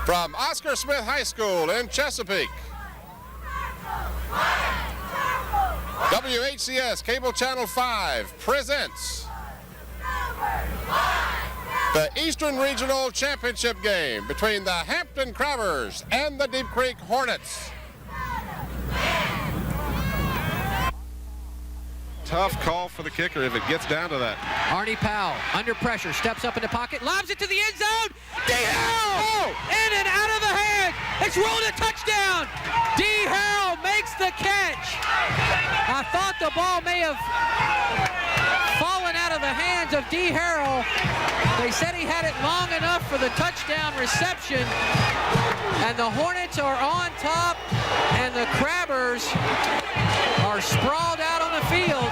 From Oscar Smith High School in Chesapeake, WHCS Cable Channel 5 presents the Eastern Regional Championship game between the Hampton Crabbers and the Deep Creek Hornets. Tough call for the kicker if it gets down to that. Artie Powell, under pressure, steps up in the pocket, lobs it to the end zone. D. Harrell! In and out of the hand. It's ruled a touchdown. D. Harrell makes the catch. I thought the ball may have fallen out of the hands of D. Harrell. They said he had it long enough for the touchdown reception. And the Hornets are on top, and the Crabbers are sprawled out on the field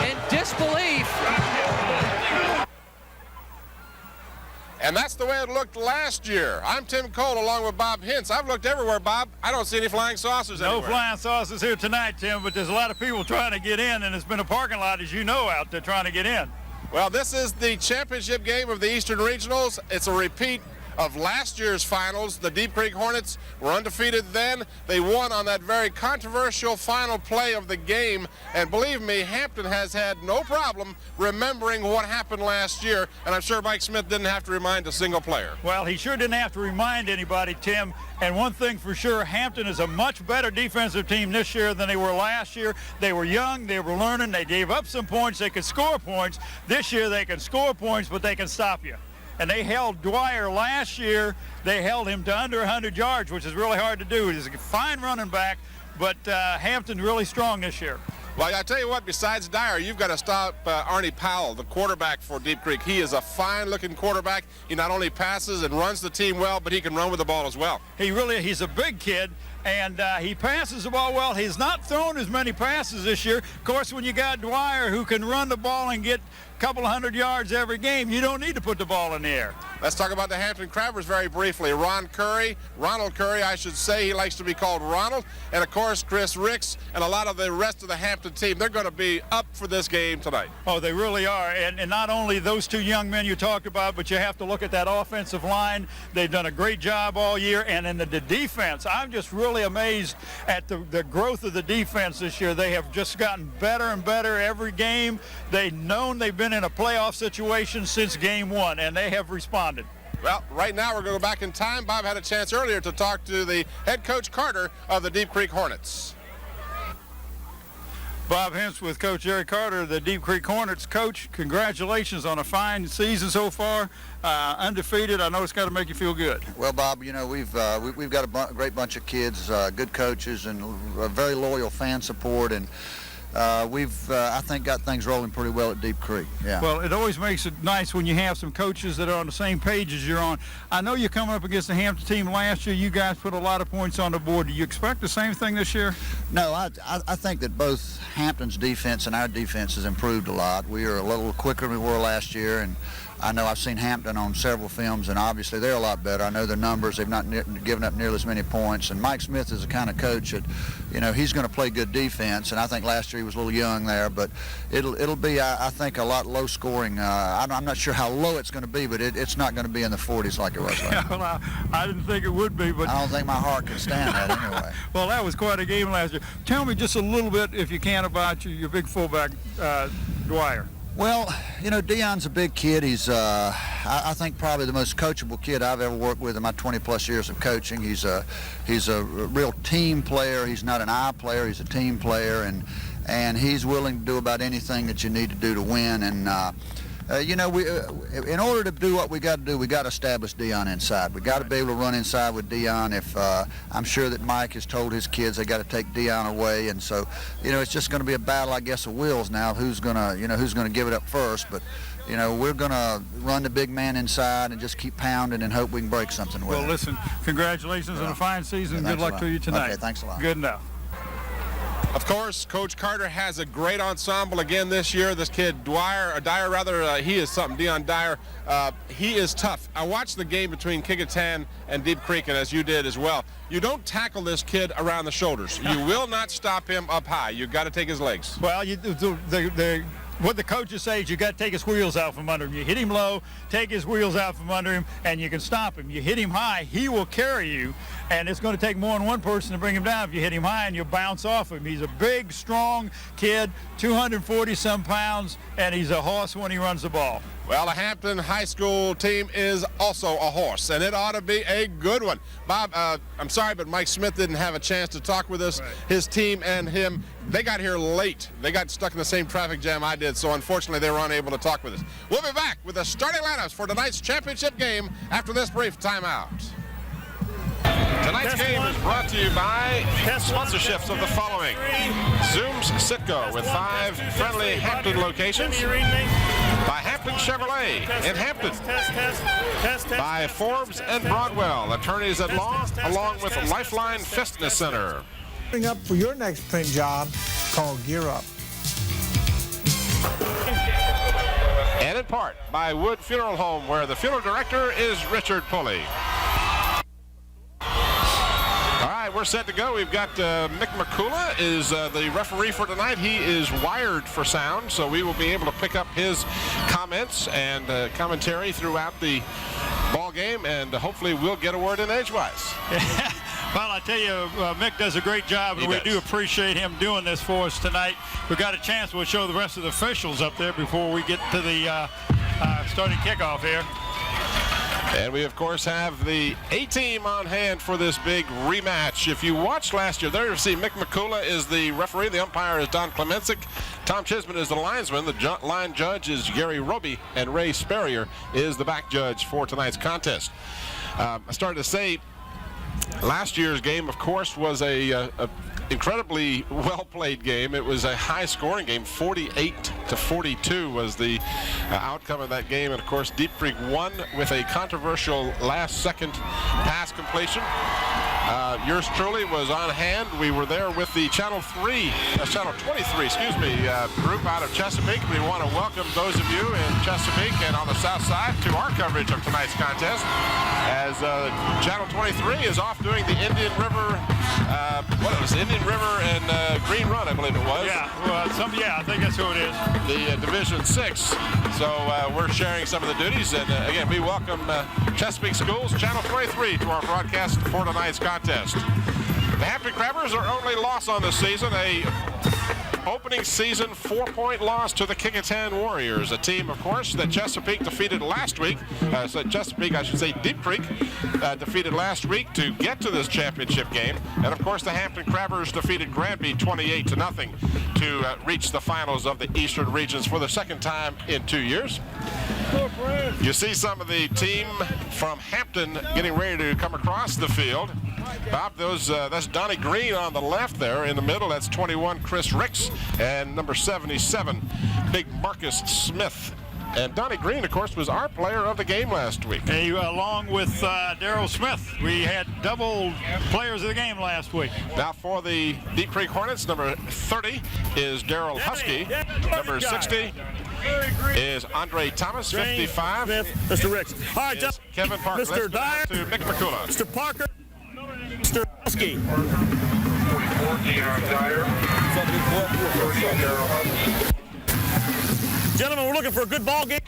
in disbelief. And that's the way it looked last year. I'm Tim Cole along with Bob Hintz. I've looked everywhere, Bob. I don't see any flying saucers anywhere. No flying saucers here tonight, Tim, but there's a lot of people trying to get in, and it's been a parking lot, as you know, out there trying to get in. Well, this is the championship game of the Eastern Regionals. It's a repeat of last year's finals. The Deep Creek Hornets were undefeated then. They won on that very controversial final play of the game. And believe me, Hampton has had no problem remembering what happened last year. And I'm sure Mike Smith didn't have to remind a single player. Well, he sure didn't have to remind anybody, Tim. And one thing for sure, Hampton is a much better defensive team this year than they were last year. They were young, they were learning, they gave up some points, they could score points. This year they can score points, but they can stop you. And they held Dyer last year. They held him to under 100 yards, which is really hard to do. He's a fine running back, but Hampton's really strong this year. Well, I tell you what, besides Dyer, you've got to stop Artie Powell, the quarterback for Deep Creek. He is a fine-looking quarterback. He not only passes and runs the team well, but he can run with the ball as well. He's a big kid, and he passes the ball well. He's not thrown as many passes this year. Of course, when you got Dyer who can run the ball and get a couple of 100 yards every game, you don't need to put the ball in the air. Let's talk about the Hampton Crabbers very briefly. Ronald Curry, I should say, he likes to be called Ronald, and of course Chris Ricks and a lot of the rest of the Hampton team. They're going to be up for this game tonight. Oh, they really are, and not only those two young men you talked about, but you have to look at that offensive line. They've done a great job all year, and in the defense, I'm just really amazed at the growth of the defense this year. They have just gotten better and better every game. They've known they've been in a playoff situation since game one, and they have responded. Well, right now we're going to go back in time. Bob had a chance earlier to talk to the head coach Carter of the Deep Creek Hornets. Bob Hintz with Coach Jerry Carter, the Deep Creek Hornets. Coach, congratulations on a fine season so far. Undefeated. I know it's got to make you feel good. Well, Bob, you know, we've got a great bunch of kids, good coaches, and a very loyal fan support, and we've, I think, got things rolling pretty well at Deep Creek. Yeah. Well, it always makes it nice when you have some coaches that are on the same page as you're on. I know you're coming up against the Hampton team last year. You guys put a lot of points on the board. Do you expect the same thing this year? No, I think that both Hampton's defense and our defense has improved a lot. We are a little quicker than we were last year, and I know I've seen Hampton on several films, and obviously they're a lot better. I know their numbers. They've not given up nearly as many points. And Mike Smith is the kind of coach that, you know, he's going to play good defense. And I think last year he was a little young there, but it'll be, I think, a lot low scoring. I'm not sure how low it's going to be, but it's not going to be in the 40s like it was last year. Well, I didn't think it would be, but I don't think my heart can stand that anyway. Well, that was quite a game last year. Tell me just a little bit, if you can, about your big fullback, Dyer. Well, you know, Deion's a big kid. He's, I think, probably the most coachable kid I've ever worked with in my 20-plus years of coaching. He's a real team player. He's not an eye player. He's a team player, and he's willing to do about anything that you need to do to win. And you know, in order to do what we got to do, we got to establish Deion inside. We got to be able to run inside with Deion. If I'm sure that Mike has told his kids they got to take Deion away, and so, you know, it's just going to be a battle, I guess, of wills now. Who's gonna give it up first? But, you know, we're going to run the big man inside and just keep pounding and hope we can break something with it. Well, listen, congratulations on a fine season. Yeah, Good luck to you tonight. Okay, thanks a lot. Good enough. Of course, Coach Carter has a great ensemble again this year. This kid, Dyer, he is something. Deion Dyer, he is tough. I watched the game between Kecoughtan and Deep Creek, and as you did as well. You don't tackle this kid around the shoulders. You will not stop him up high. You've got to take his legs. Well, the what the coaches say is you got to take his wheels out from under him. You hit him low, take his wheels out from under him, and you can stop him. You hit him high, he will carry you, and it's going to take more than one person to bring him down. If you hit him high and you bounce off him, he's a big, strong kid, 240-some pounds, and he's a horse when he runs the ball. Well, the Hampton High School team is also a horse, and it ought to be a good one. Bob, I'm sorry, but Mike Smith didn't have a chance to talk with us. Right. His team and him, they got here late. They got stuck in the same traffic jam I did, so unfortunately they were unable to talk with us. We'll be back with the starting lineups for tonight's championship game after this brief timeout. Tonight's game is brought to you by sponsorships of the following. Zoom's Sitco with 5 friendly Hampton locations. By Hampton Chevrolet in Hampton. By Forbes and Broadwell, attorneys at law, along with Lifeline Fitness Center. Up for your next print job, called Gear Up. And in part by Wood Funeral Home, where the funeral director is Richard Pulley. All right, we're set to go. We've got Mick McCullough is the referee for tonight. He is wired for sound, so we will be able to pick up his comments and commentary throughout the ball game, and hopefully we'll get a word in edgewise. Well, I tell you, Mick does a great job, and we do appreciate him doing this for us tonight. We've got a chance. We'll show the rest of the officials up there before we get to the starting kickoff here. And we, of course, have the A-team on hand for this big rematch. If you watched last year, there you see Mick McCullough is the referee. The umpire is Don Klemensick. Tom Chisman is the linesman. The line judge is Gary Roby. And Ray Sperrier is the back judge for tonight's contest. I started to say last year's game, of course, was a incredibly well-played game. It was a high-scoring game. 48-42 was the outcome of that game. And, of course, Deep Creek won with a controversial last-second pass completion. Yours truly was on hand. We were there with the Channel 23, group out of Chesapeake. We want to welcome those of you in Chesapeake and on the south side to our coverage of tonight's contest, as Channel 23 is off doing the Indian River, Indian River and Green Run, I believe it was. Yeah, I think that's who it is. The Division 6. So we're sharing some of the duties, and again, we welcome Chesapeake Schools, Channel 23, to our broadcast for tonight's contest. The Hampton Crabbers are only loss on the season, a opening season 4-point loss to the Kickingham Warriors, a team, of course, that Chesapeake defeated last week. Deep Creek defeated last week to get to this championship game. And, of course, the Hampton Crabbers defeated Granby 28-0 to reach the finals of the Eastern Regions for the second time in 2 years. You see some of the team from Hampton getting ready to come across the field. Bob, that's Donnie Green on the left there. In the middle, that's 21, Chris Ricks, and number 77, Big Marcus Smith. And Donnie Green, of course, was our player of the game last week. Hey, along with Darryl Smith, we had double players of the game last week. Now for the Deep Creek Hornets, number 30 is Darryl Husky. Number 60 is Andre Thomas. 55 Smith, Mr. Ricks. All right, is Kevin Parker. Mr. Dyer to Mick McCullough. Mr. Parker, Mr. Husky. Gentlemen, we're looking for a good ball game.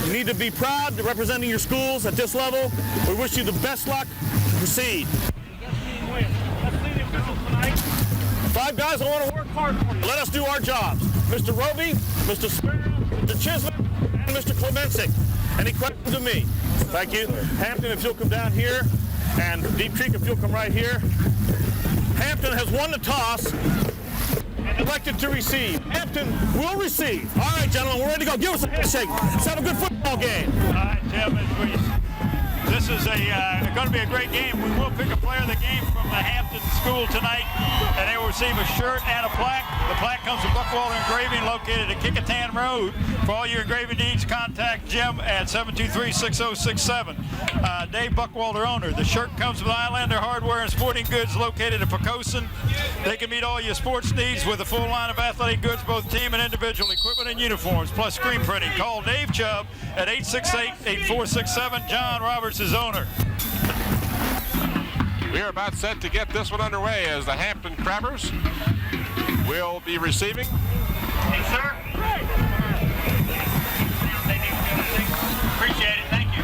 You need to be proud to representing your schools at this level. We wish you the best luck to proceed. 5 guys that want to work hard for you. Let us do our jobs. Mr. Roby, Mr. Sperrier, Mr. Chisholm, and Mr. Klemensick. Any questions of me? Thank you. Hampton, if you'll come down here, and Deep Creek, if you'll come right here. Hampton has won the toss and elected to receive. Hampton will receive. All right, gentlemen, we're ready to go. Give us a handshake. Let's have a good football game. All right, Tim, this is going to be a great game. We will pick a player of the game from the Hampton school tonight, and they will receive a shirt and a plaque. The plaque comes from Buckwalter Engraving, located at Kickingham Road. For all your engraving needs, contact Jim at 723-6067. Dave Buckwalter, owner. The shirt comes from Islander Hardware and Sporting Goods, located in Pocosin. They can meet all your sports needs with a full line of athletic goods, both team and individual equipment and uniforms, plus screen printing. Call Dave Chubb at 868-8467. John Roberts is owner. We are about set to get this one underway as the Hampton Crabbers will be receiving. Yes, sir. Appreciate it. Thank you.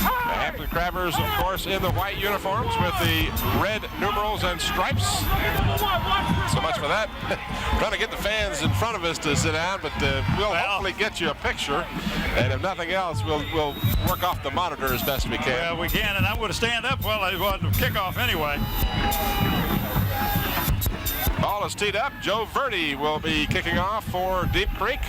The Hampton Crabbers, of course, in the white uniforms with the red numerals and stripes. So much for that. Trying to get the fans in front of us to sit down, but we'll hopefully get you a picture. And if nothing else, we'll work off the monitor as best we can. Well, we can, and I'm going to stand up while I want to kick off anyway. Ball is teed up. Joe Verdi will be kicking off for Deep Creek.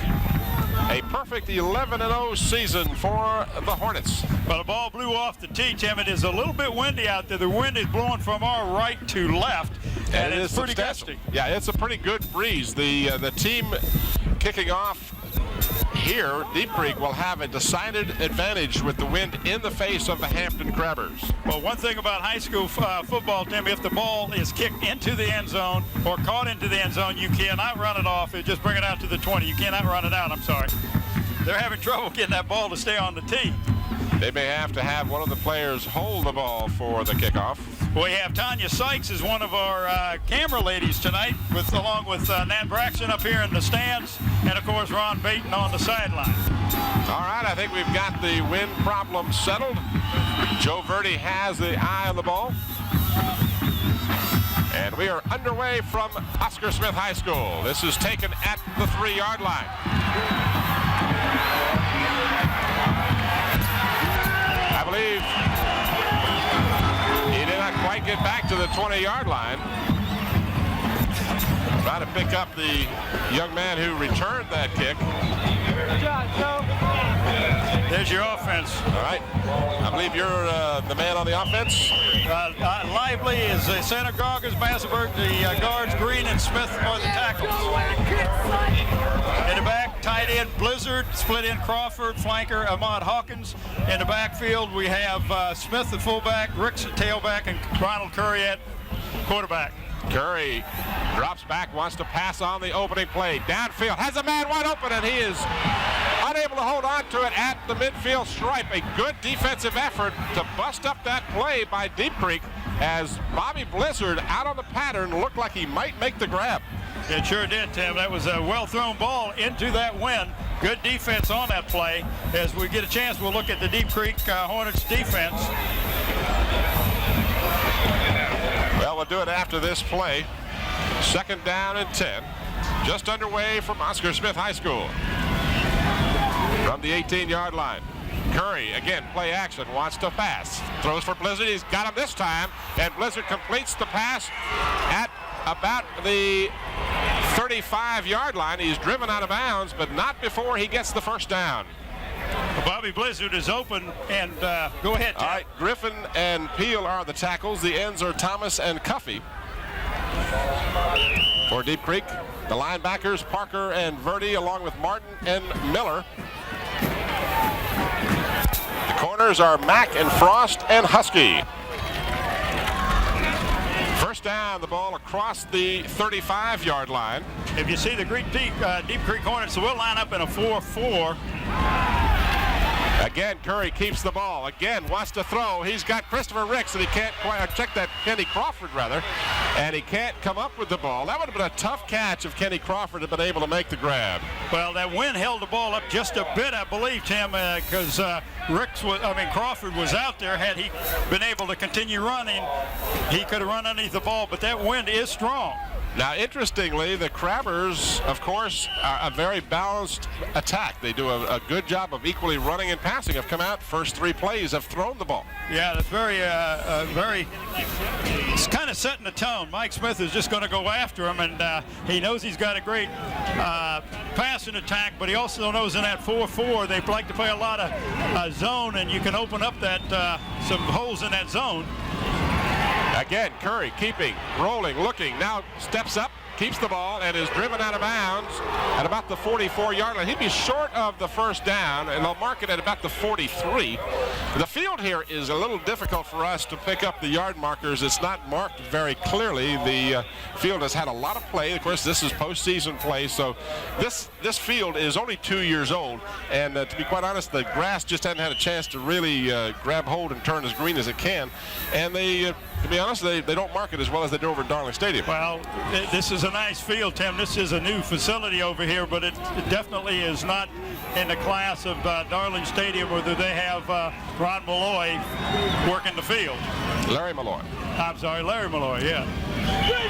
A perfect 11-0 season for the Hornets. Well, the ball blew off the tee, Tim. It is a little bit windy out there. The wind is blowing from our right to left, and it's pretty gusty. Yeah, it's a pretty good breeze. The team kicking off here, Deep Creek, will have a decided advantage with the wind in the face of the Hampton Crabbers. Well, one thing about high school football, Tim, if the ball is kicked into the end zone or caught into the end zone, you cannot run it off. It just bring it out to the 20. You cannot run it out, I'm sorry. They're having trouble getting that ball to stay on the tee. They may have to have one of the players hold the ball for the kickoff. We have Tanya Sykes as one of our camera ladies tonight, along with Nat Braxton up here in the stands, and of course Ron Baton on the sideline. All right, I think we've got the wind problem settled. Joe Verdi has the eye on the ball. And we are underway from Oscar Smith High School. This is taken at the 3-yard line. I believe he did not quite get back to the 20-yard line. Trying to pick up the young man who returned that kick. There's your offense. All right. I believe you're the man on the offense. Lively is the center, Goggins, Massenberg, the guards, Green and Smith are the tackles. In the back, tight end, Blizzard, split in Crawford, flanker, Aman Hawkins. In the backfield, we have Smith, the fullback, Ricks, the tailback, and Ronald Curry at quarterback. Curry drops back, wants to pass on the opening play. Downfield, has a man wide open, and he is unable to hold on to it at the midfield stripe. A good defensive effort to bust up that play by Deep Creek as Bobby Blizzard out on the pattern looked like he might make the grab. It sure did, Tim. That was a well-thrown ball into that wind. Good defense on that play. As we get a chance, we'll look at the Deep Creek Hornets defense. Well, we'll do it after this play. 2nd down and 10. Just underway from Oscar Smith High School. From the 18-yard line. Curry, again, play action, wants to pass. Throws for Blizzard. He's got him this time. And Blizzard completes the pass at about the 35-yard line. He's driven out of bounds, but not before he gets the first down. Bobby Blizzard is open, and go ahead, Tim. All right, Griffin and Peel are the tackles. The ends are Thomas and Cuffey. For Deep Creek, the linebackers, Parker and Verdi, along with Martin and Miller. The corners are Mack and Frost and Husky. First down, the ball across the 35-yard line. If you see the Deep Creek Hornets, so we'll line up in a 4-4. Again, Curry keeps the ball. Again, wants to throw. He's got Christopher Ricks, and he can't quite check that Kenny Crawford, rather, and he can't come up with the ball. That would have been a tough catch if Kenny Crawford had been able to make the grab. Well, that wind held the ball up just a bit, I believe, Tim, because Crawford was out there. Had he been able to continue running, he could have run underneath the ball, but that wind is strong. Now, interestingly, the Crabbers, of course, are a very balanced attack. They do a good job of equally running and passing. Have come out, first 3 plays, have thrown the ball. Yeah, that's it's kind of setting the tone. Mike Smith is just going to go after him, and he knows he's got a great passing attack, but he also knows in that 4-4, they like to play a lot of zone, and you can open up that some holes in that zone. Again, Curry keeping, rolling, looking, now steps up, keeps the ball, and is driven out of bounds at about the 44-yard line. He'd be short of the first down, and they'll mark it at about the 43. The field here is a little difficult for us to pick up the yard markers. It's not marked very clearly. The field has had a lot of play. Of course, this is postseason play, so this field is only 2 years old, and to be quite honest, the grass just hasn't had a chance to really grab hold and turn as green as it can. And they to be honest, they don't market as well as they do over at Darling Stadium. Well, this is a nice field, Tim. This is a new facility over here, but it definitely is not in the class of Darling Stadium, where they have Ron Malloy working the field. Larry Malloy. I'm sorry, Larry Malloy, yeah.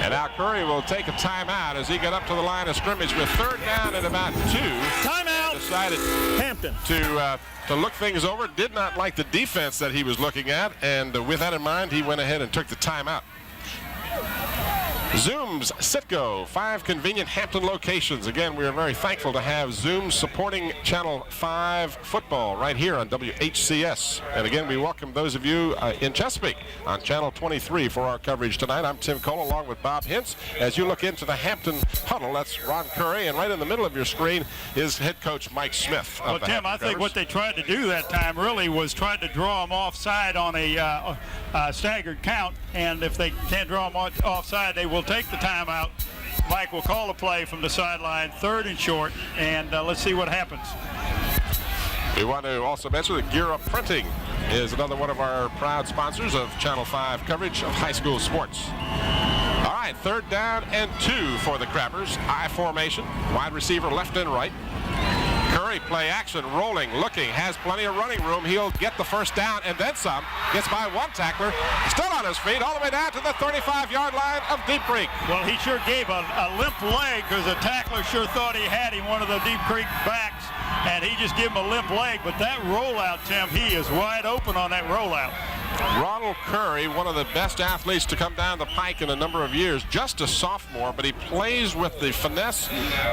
And now Curry will take a timeout as he got up to the line of scrimmage with third down and about 2. Timeout. Decided Hampton to look things over. Did not like the defense that he was looking at, and with that in mind, he went ahead and took the timeout. Zoom's Citgo, 5 convenient Hampton locations. Again, we are very thankful to have Zoom supporting Channel 5 football right here on WHCS. And again, we welcome those of you in Chesapeake on Channel 23 for our coverage tonight. I'm Tim Cole along with Bob Hintz. As you look into the Hampton huddle, that's Ron Curry, and right in the middle of your screen is head coach Mike Smith. Well, Tim, I think what they tried to do that time really was try to draw them offside on a staggered count, and if they can't draw them offside, they will take the timeout. Mike will call a play from the sideline, 3rd and short, and let's see what happens. We want to also mention that Gear Up Printing is another one of our proud sponsors of Channel 5 coverage of high school sports. All right, 3rd down and 2 for the Crappers. I formation, wide receiver left and right. Curry play action, rolling, looking, has plenty of running room. He'll get the first down and then some. Gets by one tackler, still on his feet, all the way down to the 35-yard line of Deep Creek. Well, he sure gave a limp leg, because the tackler sure thought he had him, one of the Deep Creek backs, and he just gave him a limp leg. But that rollout, Tim, he is wide open on that rollout. Ronald Curry, one of the best athletes to come down the pike in a number of years, just a sophomore, but he plays with the finesse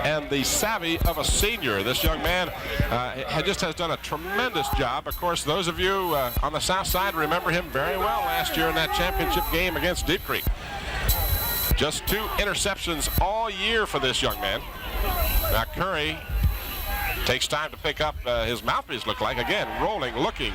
and the savvy of a senior. This young man just has done a tremendous job. Of course, those of you on the south side remember him very well last year in that championship game against Deep Creek. Just 2 interceptions all year for this young man. Now Curry takes time to pick up his mouthpiece, look like. Again, rolling, looking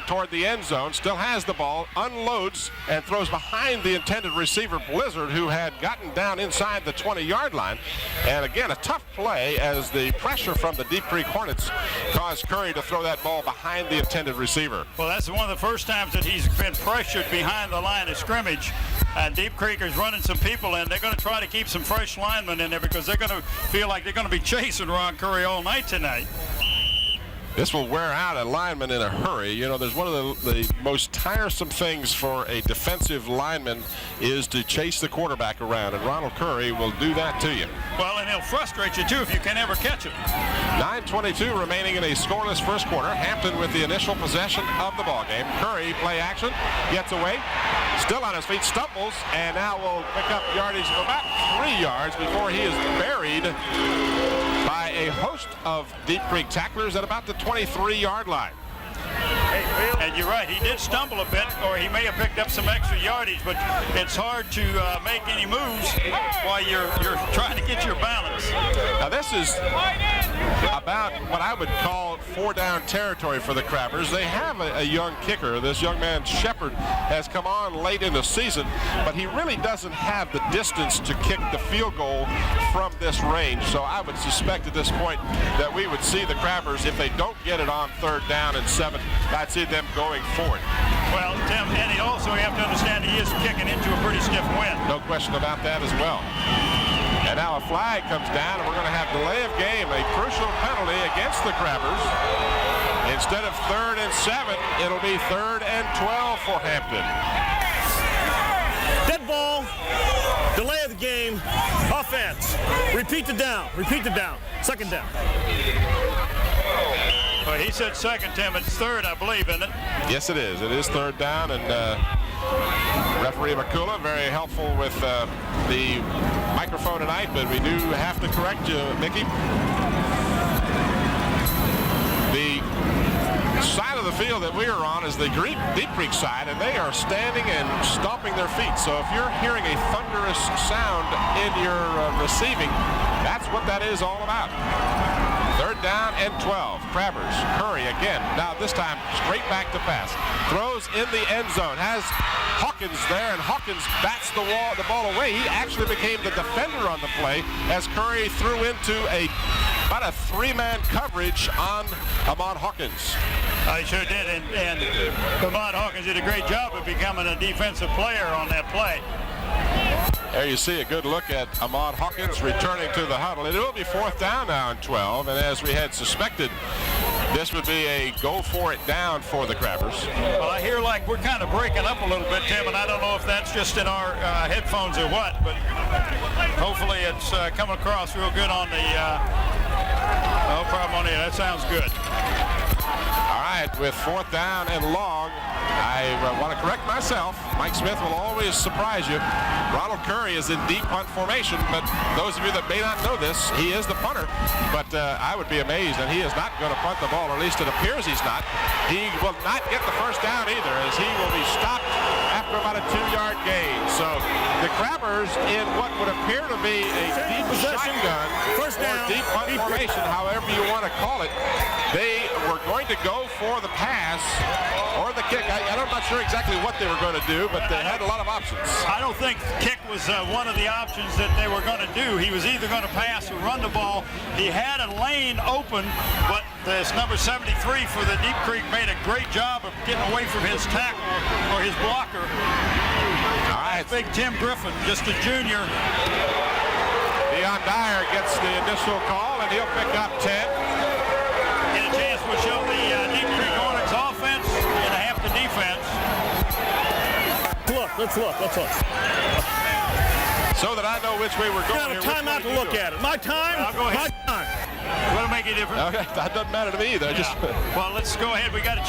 toward the end zone, still has the ball, unloads, and throws behind the intended receiver, Blizzard, who had gotten down inside the 20-yard line. And again, a tough play as the pressure from the Deep Creek Hornets caused Curry to throw that ball behind the intended receiver. Well, that's one of the first times that he's been pressured behind the line of scrimmage. Deep Creekers running some people in. They're going to try to keep some fresh linemen in there, because they're going to feel like they're going to be chasing Ron Curry all night tonight. This will wear out a lineman in a hurry. You know, there's one of the most tiresome things for a defensive lineman is to chase the quarterback around, and Ronald Curry will do that to you. Well, and he'll frustrate you, too, if you can ever catch him. 9:22 remaining in a scoreless first quarter. Hampton with the initial possession of the ball game. Curry, play action, gets away, still on his feet, stumbles, and now will pick up yardage of about 3 yards before he is buried by a host of Deep Creek tacklers at about the 23-yard line. And you're right, he did stumble a bit, or he may have picked up some extra yardage, but it's hard to make any moves while you're trying to get your balance. Now this is about what I would call 4-down territory for the Crappers. They have a young kicker. This young man, Shepard, has come on late in the season, but he really doesn't have the distance to kick the field goal from this range. So I would suspect at this point that we would see the Crappers, if they don't get it on 3rd down and 7, I'd see them going forward. Well, Tim, and you have to understand he is kicking into a pretty stiff wind. No question about that as well. And now a flag comes down, and we're going to have delay of game, a crucial penalty against the Crappers. Instead of 3rd and 7, it'll be 3rd and 12 for Hampton. Dead ball, delay of the game, offense. Repeat the down, 2nd down. Well, he said 2nd, Tim. It's 3rd, I believe, isn't it? Yes, it is. It is 3rd down, and referee McCullough very helpful with the microphone tonight, but we do have to correct you, Mickey. The side of the field that we are on is the Deep Creek side, and they are standing and stomping their feet. So if you're hearing a thunderous sound in your receiving, that's what that is all about. 3rd down and 12. Crabbers, Curry again. Now this time straight back to pass. Throws in the end zone. Has Hawkins there, and Hawkins bats the ball away. He actually became the defender on the play as Curry threw into about a 3-man coverage on Aman Hawkins. I sure did, and Aman Hawkins did a great job of becoming a defensive player on that play. There you see a good look at Aman Hawkins returning to the huddle. It will be 4th down now and 12, and as we had suspected, this would be a go for it down for the Crabbers. Well, I hear like we're kind of breaking up a little bit, Tim, and I don't know if that's just in our headphones or what, but hopefully it's coming across real good on the, no problem on here. That sounds good. All right, with 4th down and long, I want to correct myself. Mike Smith will always surprise you. Ronald Curry is in deep punt formation, but those of you that may not know this, he is the punter. But I would be amazed, and he is not going to punt the ball, or at least it appears he's not. He will not get the 1st down either, as he will be stopped after about a 2-yard gain. So the Crabbers, in what would appear to be a deep shotgun, or deep punt formation, however you want to call it, they were going to go for the pass or the kick. I'm not sure exactly what they were going to do, but they had a lot of options. I don't think kick was one of the options that they were going to do. He was either going to pass or run the ball. He had a lane open, but this number 73 for the Deep Creek made a great job of getting away from his tackle or his blocker. All right. Big Tim Griffin, just a junior. Dyer gets the initial call, and he'll pick up 10. Get a chance to show the Deep Creek Hornets offense and a Hampton defense. Let's look. So that I know which way we're going. You got a timeout to look at it. My time? I'll go ahead. My time. What'll make a difference? Okay, that doesn't matter to me either. Yeah. Well, let's go ahead. We got a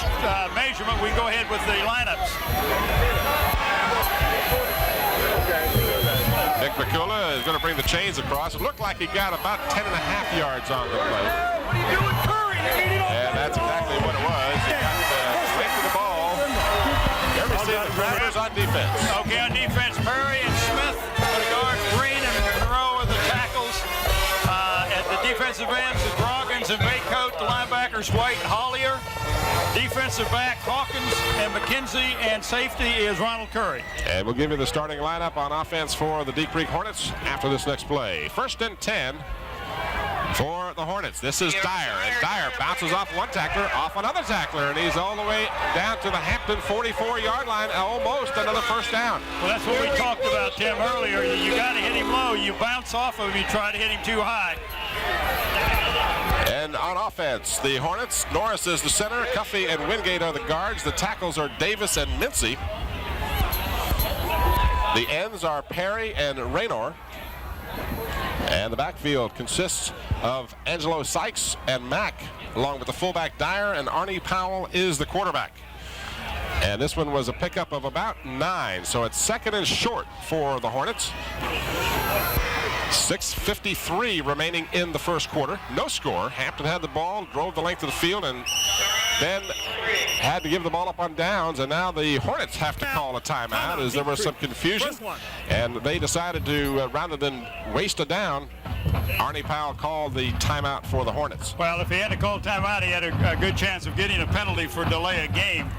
measurement. We go ahead with the lineups. Nick McCullough is going to bring the chains across. It looked like he got about 10.5 yards on the play. What are you doing, Curry? And that's exactly what it was. He got the length of the ball. Ever see the Crabbers on defense? Okay, on defense, Murray and Smith for the guards, Green and Monroe are the tackles. At the defensive ends, the Groggins and Baycoat, the linebackers, White and Hollier. Defensive back, Hawkins and McKenzie, and safety is Ronald Curry. And we'll give you the starting lineup on offense for the Deep Creek Hornets after this next play. 1st and 10 for the Hornets. This is Dyer, and Dyer bounces off one tackler, off another tackler, and he's all the way down to the Hampton 44-yard line, almost another 1st down. Well, that's what we talked about, Tim, earlier. You got to hit him low. You bounce off of him, you try to hit him too high. And on offense, the Hornets, Norris is the center, Cuffey and Wingate are the guards. The tackles are Davis and Mincy. The ends are Perry and Raynor. And the backfield consists of Angelo Sykes and Mack, along with the fullback Dyer, and Artie Powell is the quarterback. And this one was a pickup of about 9, so it's 2nd and short for the Hornets. 6:53 remaining in the 1st quarter. No score. Hampton had the ball, drove the length of the field, and then had to give the ball up on downs. And now the Hornets have to call a timeout as there was some confusion. And they decided to, rather than waste a down, Artie Powell called the timeout for the Hornets. Well, if he had to call timeout, he had a good chance of getting a penalty for delay of game.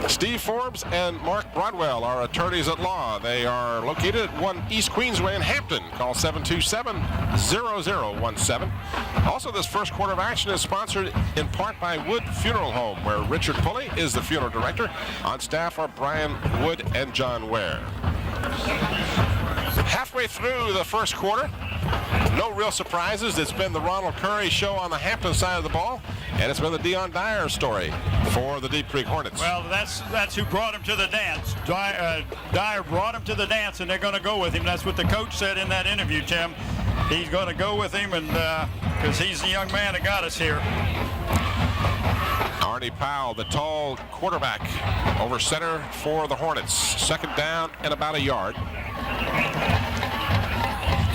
Steve Forbes and Mark Broadwell are attorneys at law. They are located at 1 East Queensway in Hampton. Call 727-0017. Also, this 1st quarter of action is sponsored in part by Wood Funeral Home, where Richard Pulley is the funeral director. On staff are Brian Wood and John Ware. Halfway through the 1st quarter, no real surprises. It's been the Ronald Curry show on the Hampton side of the ball, and it's been the Dyer story for the Deep Creek Hornets. Well, that's who brought him to the dance. Dyer brought him to the dance, and they're going to go with him. That's what the coach said in that interview, Tim. He's going to go with him, and because he's the young man that got us here. Artie Powell, the tall quarterback, over center for the Hornets. 2nd down and about a yard.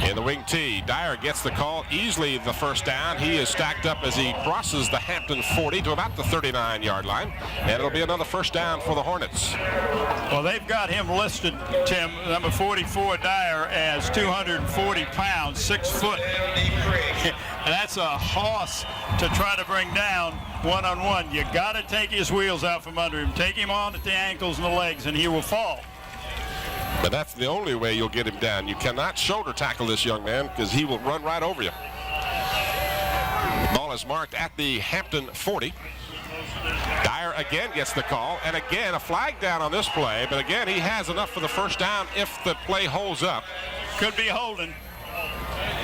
In the wing tee, Dyer gets the call, easily the first down. He is stacked up as he crosses the Hampton 40 to about the 39-yard line, and it'll be another first down for the Hornets. Well, they've got him listed, Tim, number 44, Dyer, as 240 pounds, 6 foot. That's a hoss to try to bring down one-on-one. You got to take his wheels out from under him. Take him on at the ankles and the legs, and he will fall. But that's the only way you'll get him down. You cannot shoulder tackle this young man because he will run right over you. Ball is marked at the Hampton 40. Dyer again gets the call, and again a flag down on this play, but again he has enough for the first down if the play holds up. Could be holding.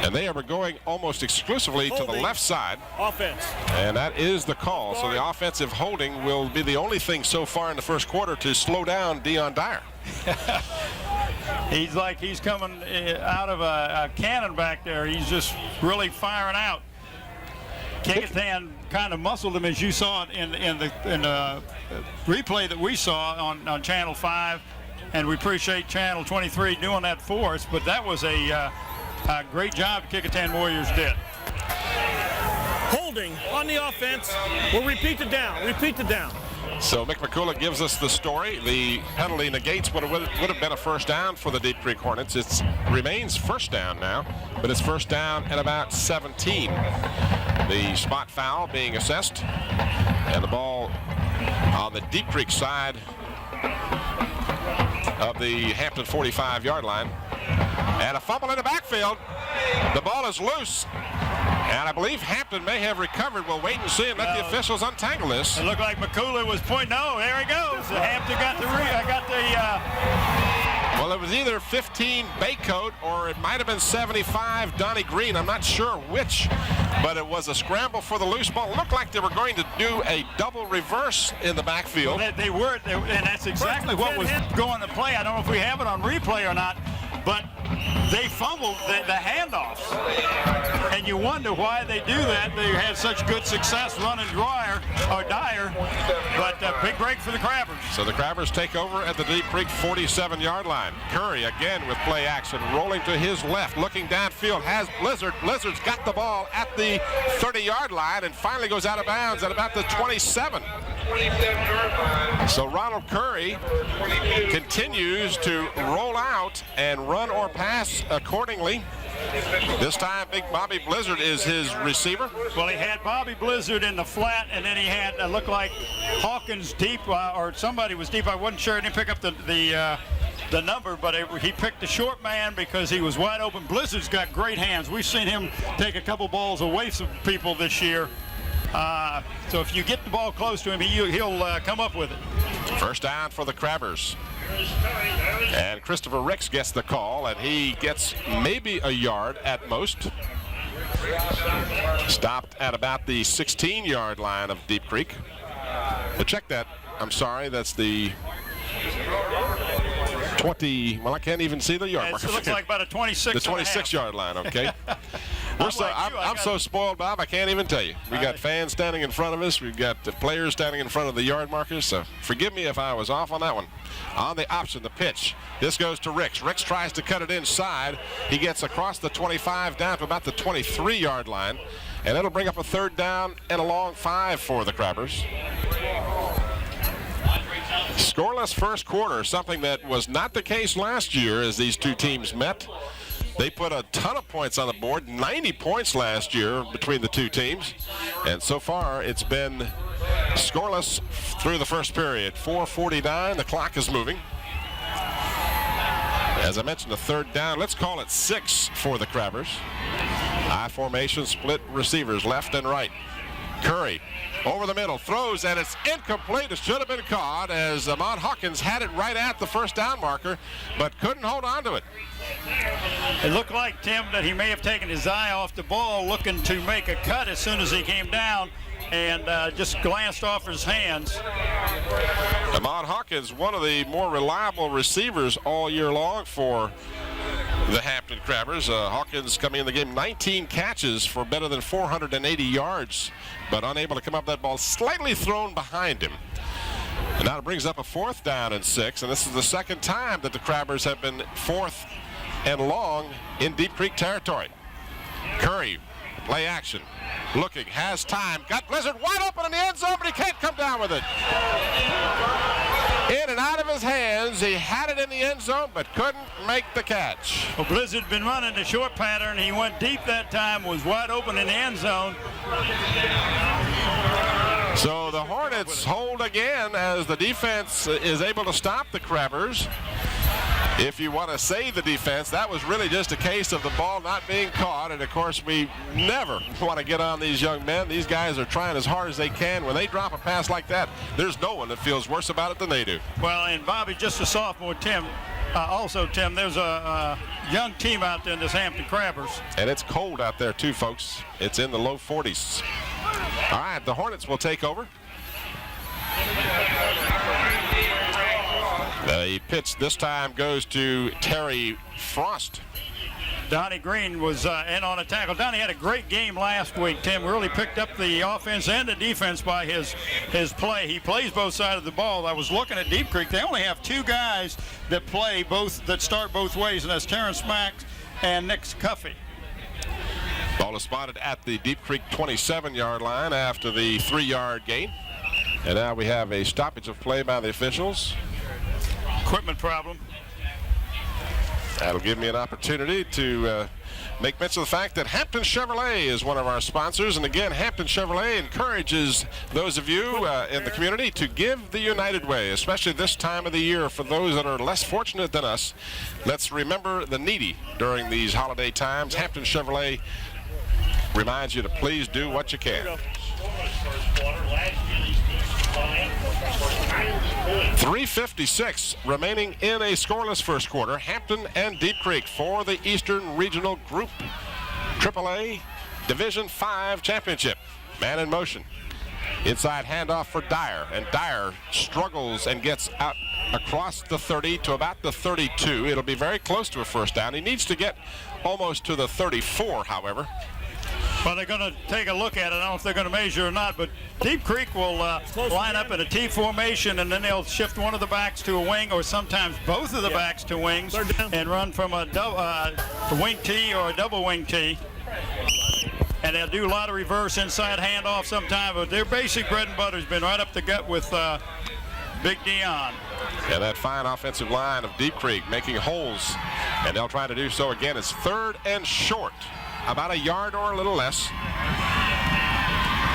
And they are going almost exclusively to the left side. Offense. And that is the call. So the offensive holding will be the only thing so far in the first quarter to slow down Dion Dyer. He's like he's coming out of a cannon back there. He's just really firing out. Kekatan kind of muscled him, as you saw it in the replay that we saw on Channel 5, and we appreciate Channel 23 doing that for us. But that was a great job Kekatan Warriors did. Holding on the offense. We'll repeat the down. Repeat the down. So Mick McCullough gives us the story. The penalty negates what would have been a first down for the Deep Creek Hornets. It remains first down now, but it's first down at about 17. The spot foul being assessed, and the ball on the Deep Creek side of the Hampton 45-yard line. And a fumble in the backfield. The ball is loose. And I believe Hampton may have recovered. We'll wait and see and let the officials untangle this. It looked like McCullough was pointing. No, there he goes. Hampton got the Well, it was either 15 Baycoat or it might have been 75 Donnie Green. I'm not sure which, but it was a scramble for the loose ball. It looked like they were going to do a double reverse in the backfield. Well, they were, and that's exactly what was going to play. I don't know if we have it on replay or not, but they fumbled the handoffs. And you wonder why they do that. They had such good success running Dyer, but big break for the Crabbers. So the Crabbers take over at the Deep Creek 47-yard line. Curry again with play action, rolling to his left, looking downfield, has Blizzard. Blizzard's got the ball at the 30-yard line and finally goes out of bounds at about the 27. So Ronald Curry continues to roll out and run or pass accordingly. This time, Big Bobby Blizzard is his receiver. Well, he had Bobby Blizzard in the flat, and then he had looked like Hawkins deep, or somebody was deep. I wasn't sure. He didn't pick up the number, but he picked the short man because he was wide open. Blizzard's got great hands. We've seen him take a couple balls away from people this year. So if you get the ball close to him, he'll come up with it. First down for the Crabbers. And Christopher Ricks gets the call, and he gets maybe a yard at most. Stopped at about the 16-yard line of Deep Creek. But check that. I'm sorry, that's the 20. Well, I can't even see the yard marker. It looks like about a 26. The 26-yard line, okay. I'm so spoiled, Bob, I can't even tell you. We got fans standing in front of us. We've got the players standing in front of the yard markers. So forgive me if I was off on that one. On the option, the pitch. This goes to Ricks. Ricks tries to cut it inside. He gets across the 25 down to about the 23-yard line. And it'll bring up a third down and a long 5 for the Crabbers. Scoreless first quarter, something that was not the case last year as these two teams met. They put a ton of points on the board, 90 points last year between the two teams. And so far, it's been scoreless through the first period. 4:49, the clock is moving. As I mentioned, the third down, let's call it 6 for the Crabbers. I formation, split receivers left and right. Curry over the middle, throws, and it's incomplete. It should have been caught as Aman Hawkins had it right at the first down marker, but couldn't hold on to it. It looked like, Tim, that he may have taken his eye off the ball, looking to make a cut as soon as he came down, and just glanced off his hands. Aman Hawkins, one of the more reliable receivers all year long for the Hampton Crabbers. Hawkins coming in the game, 19 catches for better than 480 yards, but unable to come up that ball, slightly thrown behind him. And now it brings up a 4th down and 6, and this is the second time that the Crabbers have been 4th and long in Deep Creek territory. Curry, play action, looking, has time, got Blizzard wide open in the end zone, but he can't come down with it. In and out of his hands, he had it in the end zone, but couldn't make the catch. Well, Blizzard had been running the short pattern. He went deep that time, was wide open in the end zone. So the Hornets hold again as the defense is able to stop the Crabbers. If you want to say the defense, that was really just a case of the ball not being caught. And, of course, we never want to get on these young men. These guys are trying as hard as they can. When they drop a pass like that, there's no one that feels worse about it than they do. Well, and Bobby, just a sophomore, Tim. Also, Tim, there's a young team out there in this Hampton Crabbers. And it's cold out there, too, folks. It's in the low 40s. All right, the Hornets will take over. The pitch this time goes to Terry Frost. Donnie Green was in on a tackle. Donnie had a great game last week, Tim. Really picked up the offense and the defense by his play. He plays both sides of the ball. I was looking at Deep Creek. They only have two guys that play both, that start both ways, and that's Terrence Mack and Nick Cuffey. Ball is spotted at the Deep Creek 27-yard line after the 3-yard gain. And now we have a stoppage of play by the officials. Equipment problem. That'll give me an opportunity to make mention of the fact that Hampton Chevrolet is one of our sponsors. And again, Hampton Chevrolet encourages those of you in the community to give the United Way, especially this time of the year for those that are less fortunate than us. Let's remember the needy during these holiday times. Hampton Chevrolet reminds you to please do what you can. 3:56 remaining in a scoreless first quarter. Hampton and Deep Creek for the Eastern Regional Group AAA Division 5 Championship. Man in motion. Inside handoff for Dyer, and Dyer struggles and gets out across the 30 to about the 32. It'll be very close to a first down. He needs to get almost to the 34, however. Well, they're going to take a look at it. I don't know if they're going to measure or not, but Deep Creek will line up in a T formation, and then they'll shift one of the backs to a wing, or sometimes both of the backs to wings, and run from a wing T or a double wing T. And they'll do a lot of reverse inside handoff sometime, but their basic bread and butter has been right up the gut with Big Dion. And that fine offensive line of Deep Creek making holes, and they'll try to do so again. It's 3rd and short. About a yard or a little less.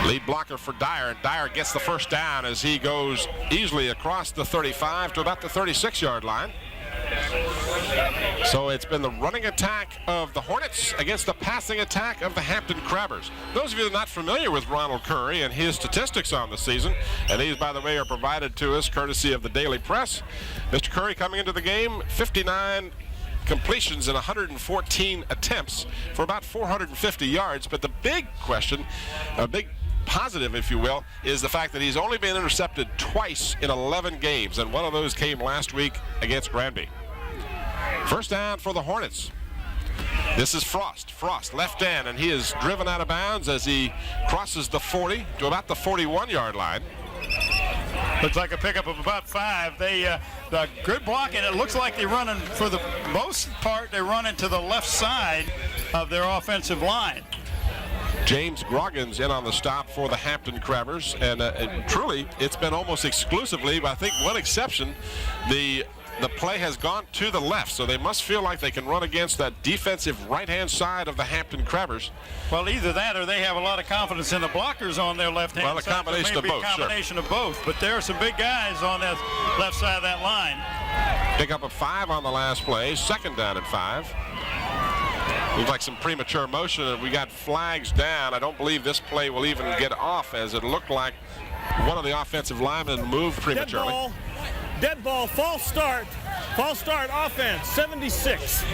Lead blocker for Dyer, and Dyer gets the first down as he goes easily across the 35 to about the 36-yard line. So it's been the running attack of the Hornets against the passing attack of the Hampton Crabbers. Those of you that are not familiar with Ronald Curry and his statistics on the season, and these, by the way, are provided to us courtesy of the Daily Press. Mr. Curry coming into the game, 59 completions in 114 attempts for about 450 yards. But the big question, a big positive, if you will, is the fact that he's only been intercepted twice in 11 games, and one of those came last week against Granby. First down for the Hornets. This is Frost. Frost, left end, and he is driven out of bounds as he crosses the 40 to about the 41-yard line. Looks like a pickup of about 5. The good blocking. It looks like they're running, for the most part, they're running to the left side of their offensive line. James Groggins in on the stop for the Hampton Crabbers, and truly, it's been almost exclusively, I think, one exception, the play has gone to the left, so they must feel like they can run against that defensive right-hand side of the Hampton Crabbers. Well, either that or they have a lot of confidence in the blockers on their left-hand side. Well, a combination of both, a combination of both, but there are some big guys on that left side of that line. Pick up a 5 on the last play, second down and 5. Looks like some premature motion, and we got flags down. I don't believe this play will even get off, as it looked like one of the offensive linemen moved prematurely. Dead ball, false start offense, 76.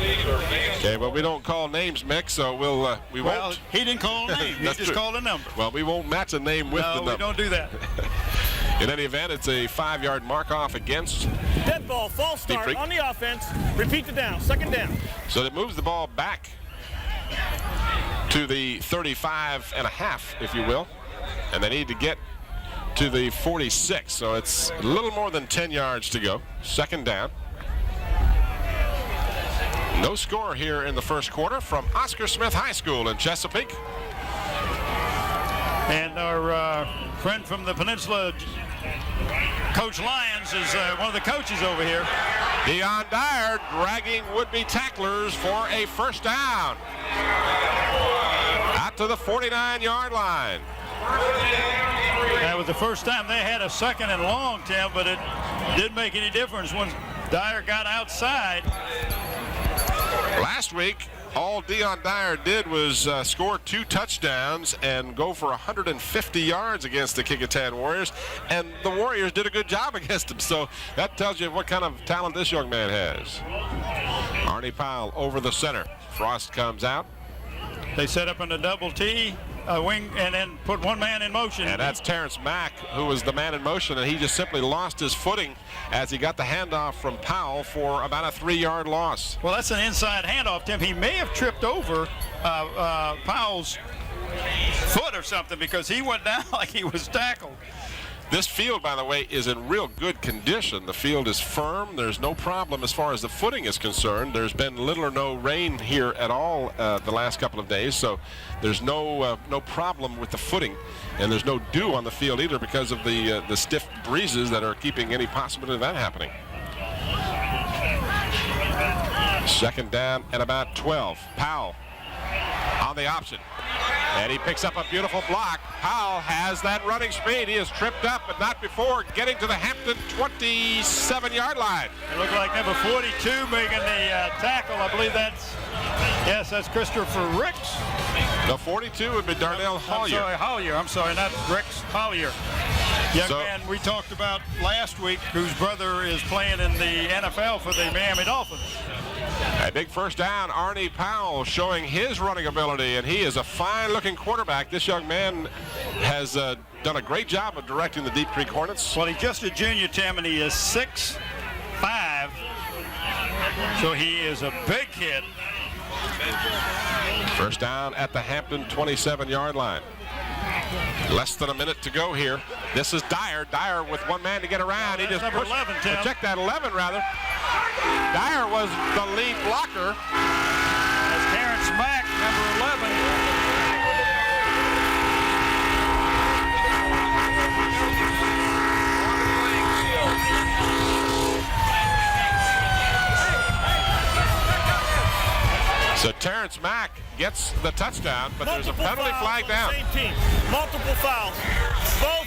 Okay, well, we don't call names, Mick, so we Well, won't. he didn't call a name. He just called a number. Well, we won't match a name with the number. No, we don't do that. In any event, it's a 5-yard mark off against. Dead ball, false start on the offense. Repeat the down, second down. So it moves the ball back to the 35.5, if you will, and they need to get to the 46, so it's a little more than 10 yards to go. Second down. No score here in the first quarter from Oscar Smith High School in Chesapeake. And our friend from the Peninsula, Coach Lyons, is one of the coaches over here. Dyer dragging would-be tacklers for a first down. Out to the 49-yard line. That was the first time they had a second and long, Tim, but it didn't make any difference when Dyer got outside. Last week, all Dyer did was score 2 touchdowns and go for 150 yards against the Kecoughtan Warriors, and the Warriors did a good job against him. So that tells you what kind of talent this young man has. Artie Powell over the center. Frost comes out. They set up in a double T, wing, and then put one man in motion. And that's Terrence Mack, who was the man in motion, and he just simply lost his footing as he got the handoff from Powell for about a 3-yard loss. Well, that's an inside handoff, Tim. He may have tripped over Powell's foot or something because he went down like he was tackled. This field, by the way, is in real good condition. The field is firm. There's no problem as far as the footing is concerned. There's been little or no rain here at all the last couple of days, so there's no problem with the footing, and there's no dew on the field either because of the stiff breezes that are keeping any possibility of that happening. Second down at about 12. Powell on the option. And he picks up a beautiful block. Powell has that running speed. He is tripped up, but not before getting to the Hampton 27-yard line. It looked like number 42 making the tackle. I believe that's Christopher Ricks. The 42 would be Darnell Hollier. I'm sorry, not Ricks, Hollier. Young man we talked about last week whose brother is playing in the NFL for the Miami Dolphins. A big first down. Artie Powell showing his running ability, and he is a fine-looking quarterback. This young man has done a great job of directing the Deep Creek Hornets. Well, he's just a junior, Tim, and he is 6'5", so he is a big kid. First down at the Hampton 27-yard line. Less than a minute to go here. This is Dyer. Dyer with one man to get around. He just number 11, Tim. Check that 11, rather. Dyer was the lead blocker. That's Terrence Mack, number 11. So Terrence Mack gets the touchdown, but there's a penalty flag down. Same team. Multiple fouls. Both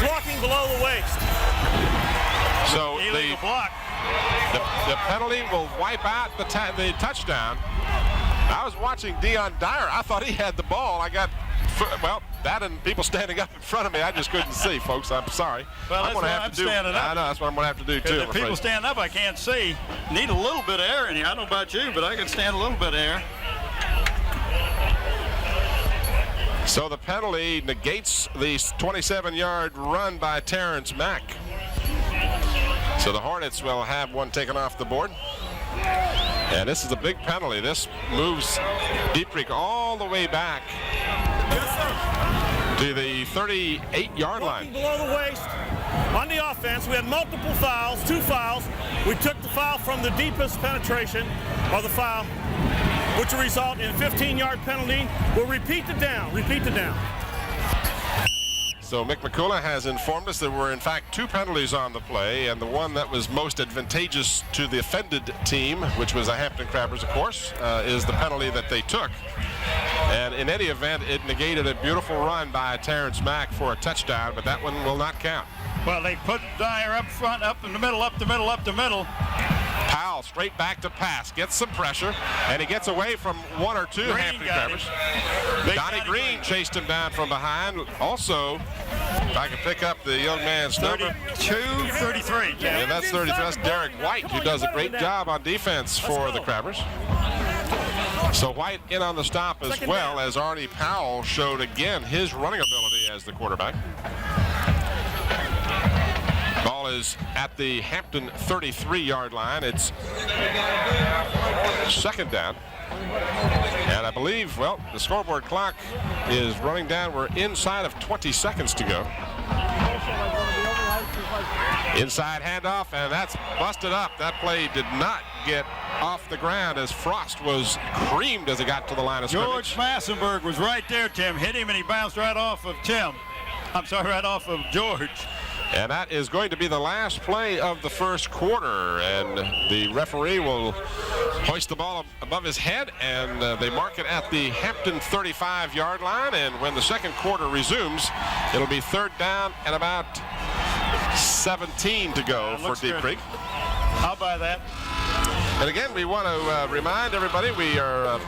blocking below the waist. So the penalty will wipe out the touchdown. I was watching Dyer. I thought he had the ball. That and people standing up in front of me, I just couldn't see, folks. I'm sorry. Well, that's what I'm standing up. I know, that's what I'm going to have to do, too. If people stand up, I can't see. Need a little bit of air in here. I don't know about you, but I can stand a little bit of air. So the penalty negates the 27-yard run by Terrence Mack. So the Hornets will have one taken off the board. And this is a big penalty. This moves Deep Creek all the way back to the 38-yard line. Below the waist. On the offense, we had multiple fouls, 2 fouls. We took the foul from the deepest penetration of the foul, which will result in a 15-yard penalty. We'll repeat the down. So Mick McCullough has informed us there were in fact 2 penalties on the play, and the one that was most advantageous to the offended team, which was the Hampton Crabbers, of course, is the penalty that they took. And in any event, it negated a beautiful run by Terrence Mack for a touchdown, but that one will not count. Well, they put Dyer up front, up in the middle, up the middle. Powell straight back to pass, gets some pressure, and he gets away from 1 or 2 Hampton Crabbers. Donnie Green chased him down from behind. Also, if I can pick up the young man's number. 33. Yeah, that's 33. That's Derek White, who does a great job on defense for the Crabbers. So White in on the stop as well, as Artie Powell showed again his running ability as the quarterback. Ball is at the Hampton 33-yard line. It's second down. And I believe, well, the scoreboard clock is running down. We're inside of 20 seconds to go. Inside handoff, and that's busted up. That play did not get off the ground as Frost was creamed as he got to the line of scrimmage. George Massenberg was right there, Tim. Hit him, and he bounced right off of Tim. I'm sorry, right off of George. And that is going to be the last play of the first quarter. And the referee will hoist the ball above his head, and they mark it at the Hampton 35-yard line. And when the second quarter resumes, it'll be third down and about 17 to go for Deep Creek. I'll buy that. And again, we want to remind everybody we are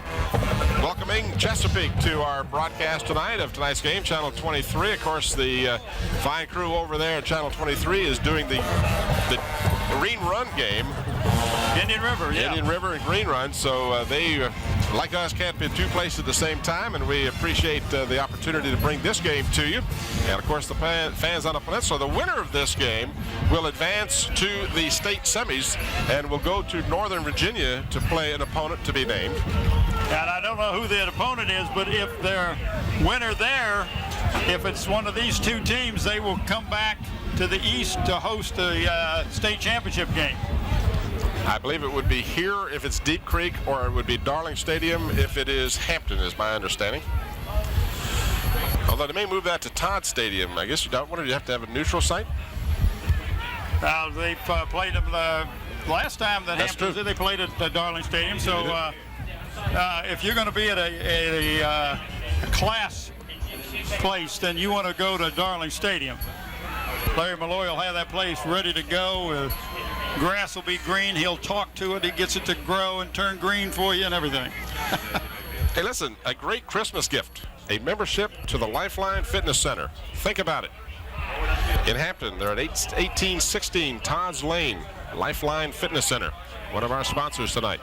welcoming Chesapeake to our broadcast tonight of tonight's game, Channel 23. Of course, the fine crew over there at Channel 23 is doing the Green Run game. Indian River, yeah. Indian River and Green Run. So they, like us, can't be in two places at the same time, and we appreciate the opportunity to bring this game to you. And, of course, the fans on the peninsula, the winner of this game will advance to the state semis and will go to Northern Virginia to play an opponent to be named. And I don't know who the opponent is, but if they're winner there, if it's one of these two teams, they will come back to the east to host the state championship game. I believe it would be here if it's Deep Creek, or it would be Darling Stadium if it is Hampton, is my understanding. Although they may move that to Todd Stadium. I guess you don't want to have to have a neutral site. They've played them the last time that That's Hampton true. did, they played at the Darling Stadium. So if you're going to be at a class place, then you want to go to Darling Stadium. Larry Malloy will have that place ready to go. Grass will be green. He'll talk to it. He gets it to grow and turn green for you and everything. Hey, listen, a great Christmas gift. A membership to the Lifeline Fitness Center. Think about it. In Hampton, they're at 1816 Todd's Lane, Lifeline Fitness Center, one of our sponsors tonight.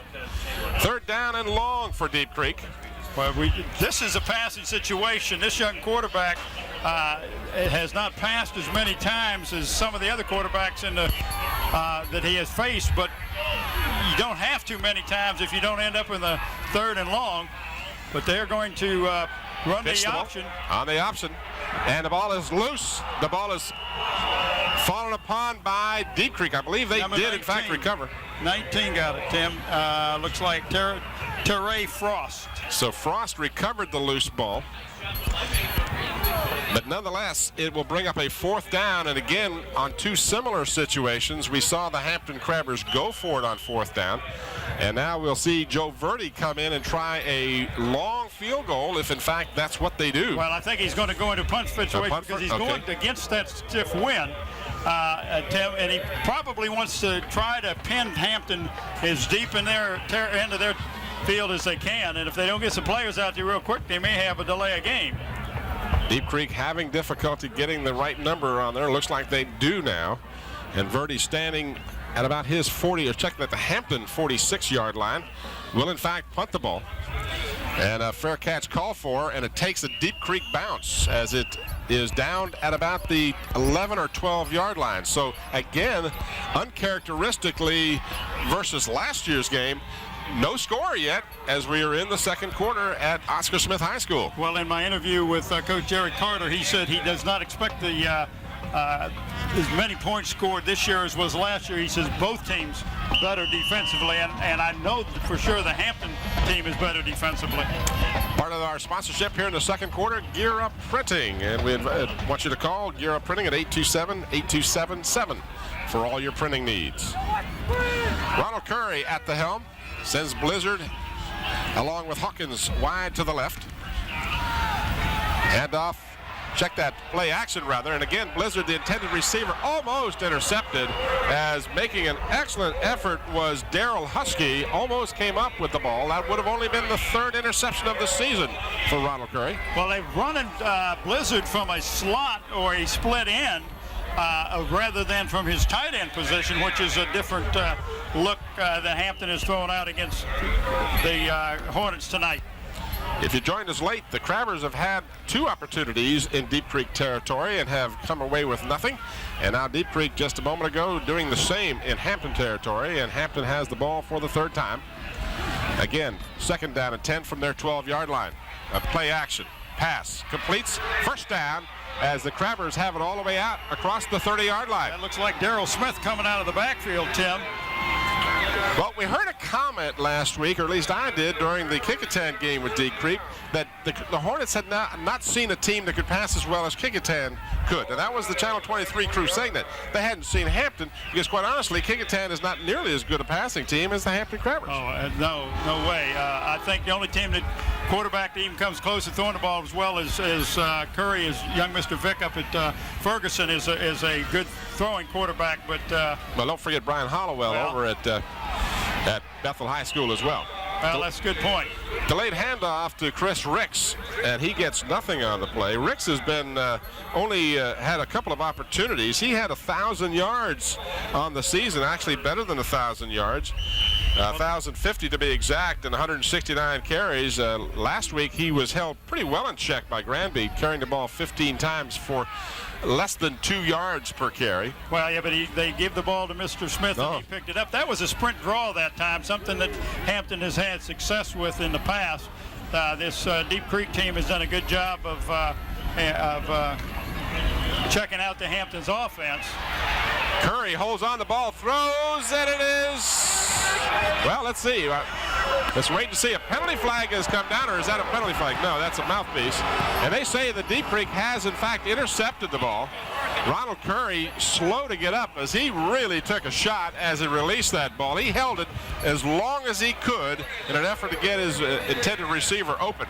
Third down and long for Deep Creek. Well, this is a passing situation. This young quarterback has not passed as many times as some of the other quarterbacks that he has faced, but you don't have too many times if you don't end up in the third and long. But they're going to run the option. On the option. And the ball is loose. The ball is fallen upon by Deep Creek. I believe they did, in fact, recover. 19 got it, Tim. Looks like Teray Frost. So Frost recovered the loose ball. But nonetheless, it will bring up a fourth down. And again, on two similar situations, we saw the Hampton Crabbers go for it on fourth down. And now we'll see Joe Verdi come in and try a long field goal if, in fact, that's what they do. Well, I think he's going to go into punch situation because he's going against that stiff wind. Tim, and he probably wants to try to pin Hampton as deep in their end of their field as they can. And if they don't get some players out there real quick, they may have a delay of game. Deep Creek having difficulty getting the right number on there. Looks like they do now. And Verdi standing at about his 40, or checking at the Hampton 46-yard line, will in fact punt the ball. And a fair catch called for, and it takes a Deep Creek bounce as it is down at about the 11 or 12-yard line. So again, uncharacteristically versus last year's game, no score yet as we are in the second quarter at Oscar Smith High School. Well, in my interview with Coach Jerry Carter, he said he does not expect the as many points scored this year as was last year. He says both teams better defensively, and I know for sure the Hampton team is better defensively. Part of our sponsorship here in the second quarter, Gear Up Printing, and we want you to call Gear Up Printing at 827-8277 for all your printing needs. Ronald Curry at the helm, sends Blizzard along with Hawkins wide to the left. Handoff. Check that play action rather, and again Blizzard, the intended receiver, almost intercepted, as making an excellent effort was Darrell Husky. Almost came up with the ball. That would have only been the third interception of the season for Ronald Curry. Well, they've run Blizzard from a slot or a split end rather than from his tight end position, which is a different look that Hampton has thrown out against the Hornets tonight. If you joined us late, the Crabbers have had two opportunities in Deep Creek territory and have come away with nothing. And now Deep Creek just a moment ago doing the same in Hampton territory, and Hampton has the ball for the third time. Again, second down and 10 from their 12-yard line. A play action. pass. Completes, first down, as the Crabbers have it all the way out across the 30-yard line. That looks like Daryl Smith coming out of the backfield, Tim. Well, we heard a comment last week, or at least I did, during the Kickintan game with Deep Creek, that the Hornets had not seen a team that could pass as well as Kickintan could. And that was the Channel 23 crew saying that. They hadn't seen Hampton, because quite honestly, Kickintan is not nearly as good a passing team as the Hampton Crabbers. Oh, no way. I think the only team that quarterback even comes close to throwing the ball as well as Curry, as young Mr. Vick up at Ferguson, is a good throwing quarterback. But well, don't forget Brian Hollowell over at Bethel High School as well. Well, that's a good point. Delayed handoff to Chris Ricks, and he gets nothing on the play. Ricks has been only had a couple of opportunities. He had 1,000 yards on the season, actually better than 1,000 yards. 1,050 to be exact, and 169 carries. Last week he was held pretty well in check by Granby, carrying the ball 15 times for less than 2 yards per carry. Well, yeah, but they give the ball to Mr. Smith, and he picked it up. That was a sprint draw that time, something that Hampton has had success with in the past. This Deep Creek team has done a good job of checking out the Hampton's offense. Curry holds on the ball, throws, and it is, well, let's see. Let's wait to see. A penalty flag has come down, or is that a penalty flag? No, that's a mouthpiece. And they say that Deep Creek has, in fact, intercepted the ball. Ronald Curry slow to get up, as he really took a shot as he released that ball. He held it as long as he could in an effort to get his intended receiver open.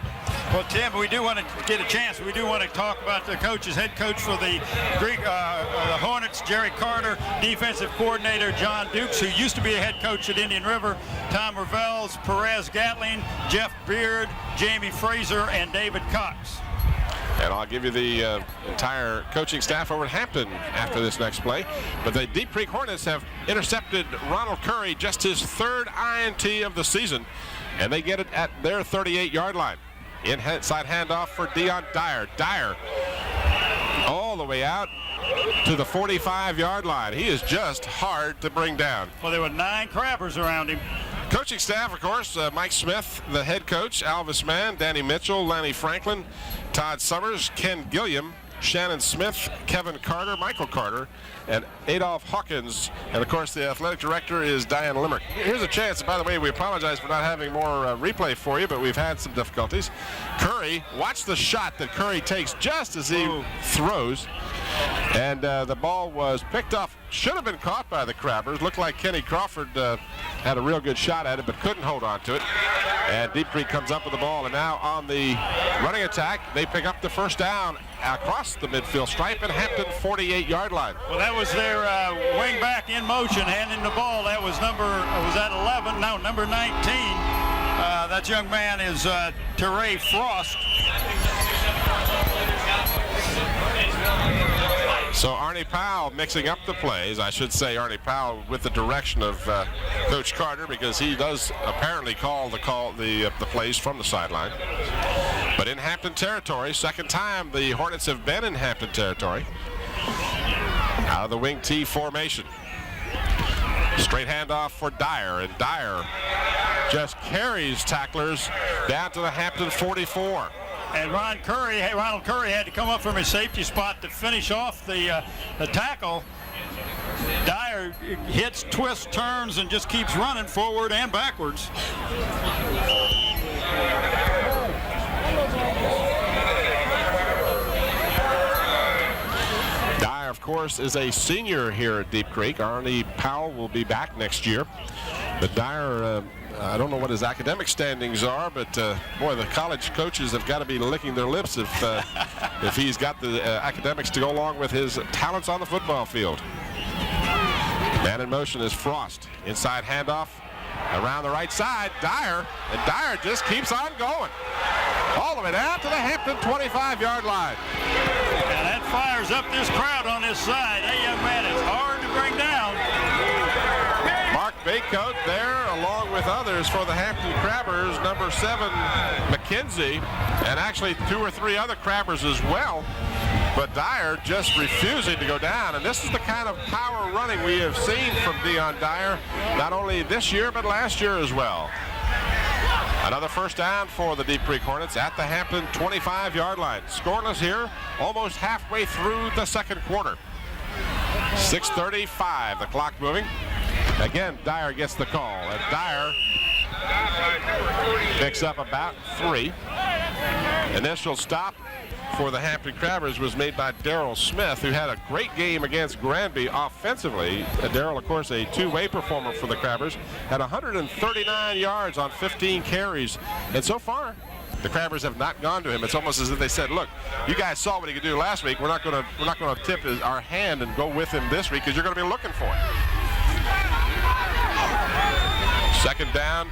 Well, Tim, we do want to get a chance. We do want to talk about the coaches. Head coach for the Hornets, Jerry Carter. Defensive coordinator, John Dukes, who used to be a head coach at Indian River. Tom Revels, Perez Gatling, Jeff Beard, Jamie Fraser, and David Cox. And I'll give you the entire coaching staff over at Hampton after this next play. But the Deep Creek Hornets have intercepted Ronald Curry, just his third INT of the season. And they get it at their 38-yard line. Inside handoff for Dyer. Dyer all the way out to the 45-yard line. He is just hard to bring down. Well, there were 9 Crabbers around him. Coaching staff, of course, Mike Smith, the head coach, Alvis Mann, Danny Mitchell, Lanny Franklin, Todd Summers, Ken Gilliam, Shannon Smith, Kevin Carter, Michael Carter, and Adolph Hawkins. And, of course, the athletic director is Diane Limerick. Here's a chance. By the way, we apologize for not having more replay for you, but we've had some difficulties. Curry, watch the shot that Curry takes just as he throws. And the ball was picked off. Should have been caught by the Crabbers. Looked like Kenny Crawford had a real good shot at it, but couldn't hold on to it. And Deep Creek comes up with the ball. And now on the running attack, they pick up the first down across the midfield stripe at Hampton 48-yard line. Well, that was their wing back in motion, handing the ball. That was number 19. That young man is Teray Frost. So Artie Powell mixing up the plays. I should say Artie Powell with the direction of Coach Carter, because he does apparently call the plays from the sideline. But in Hampton territory, second time the Hornets have been in Hampton territory. Out of the wing T formation. Straight handoff for Dyer, and Dyer just carries tacklers down to the Hampton 44. And Ronald Curry had to come up from his safety spot to finish off the tackle. Dyer hits, twists, turns, and just keeps running forward and backwards. Dyer, of course, is a senior here at Deep Creek. Artie Powell will be back next year. But Dyer, I don't know what his academic standings are, but boy, the college coaches have got to be licking their lips if he's got the academics to go along with his talents on the football field. Man in motion is Frost. Inside handoff around the right side. Dyer, and Dyer just keeps on going all the way down to the Hampton 25-yard line. And that fires up this crowd on this side. That young man is hard to bring down. Mark Baycoat there, along with others for the Hampton Crabbers, number 7, McKenzie, and actually 2 or 3 other Crabbers as well. But Dyer just refusing to go down, and this is the kind of power running we have seen from Dion Dyer, not only this year but last year as well. Another first down for the Deep Creek Hornets at the Hampton 25-yard line. Scoreless here, almost halfway through the second quarter. 6:35, the clock moving. Again, Dyer gets the call, and Dyer picks up about 3. Initial stop for the Hampton Crabbers was made by Darrell Smith, who had a great game against Granby offensively. Darrell, of course, a two-way performer for the Crabbers, had 139 yards on 15 carries, and so far the Crabbers have not gone to him. It's almost as if they said, "Look, you guys saw what he could do last week. We're not going to tip our hand and go with him this week because you're going to be looking for it." Second down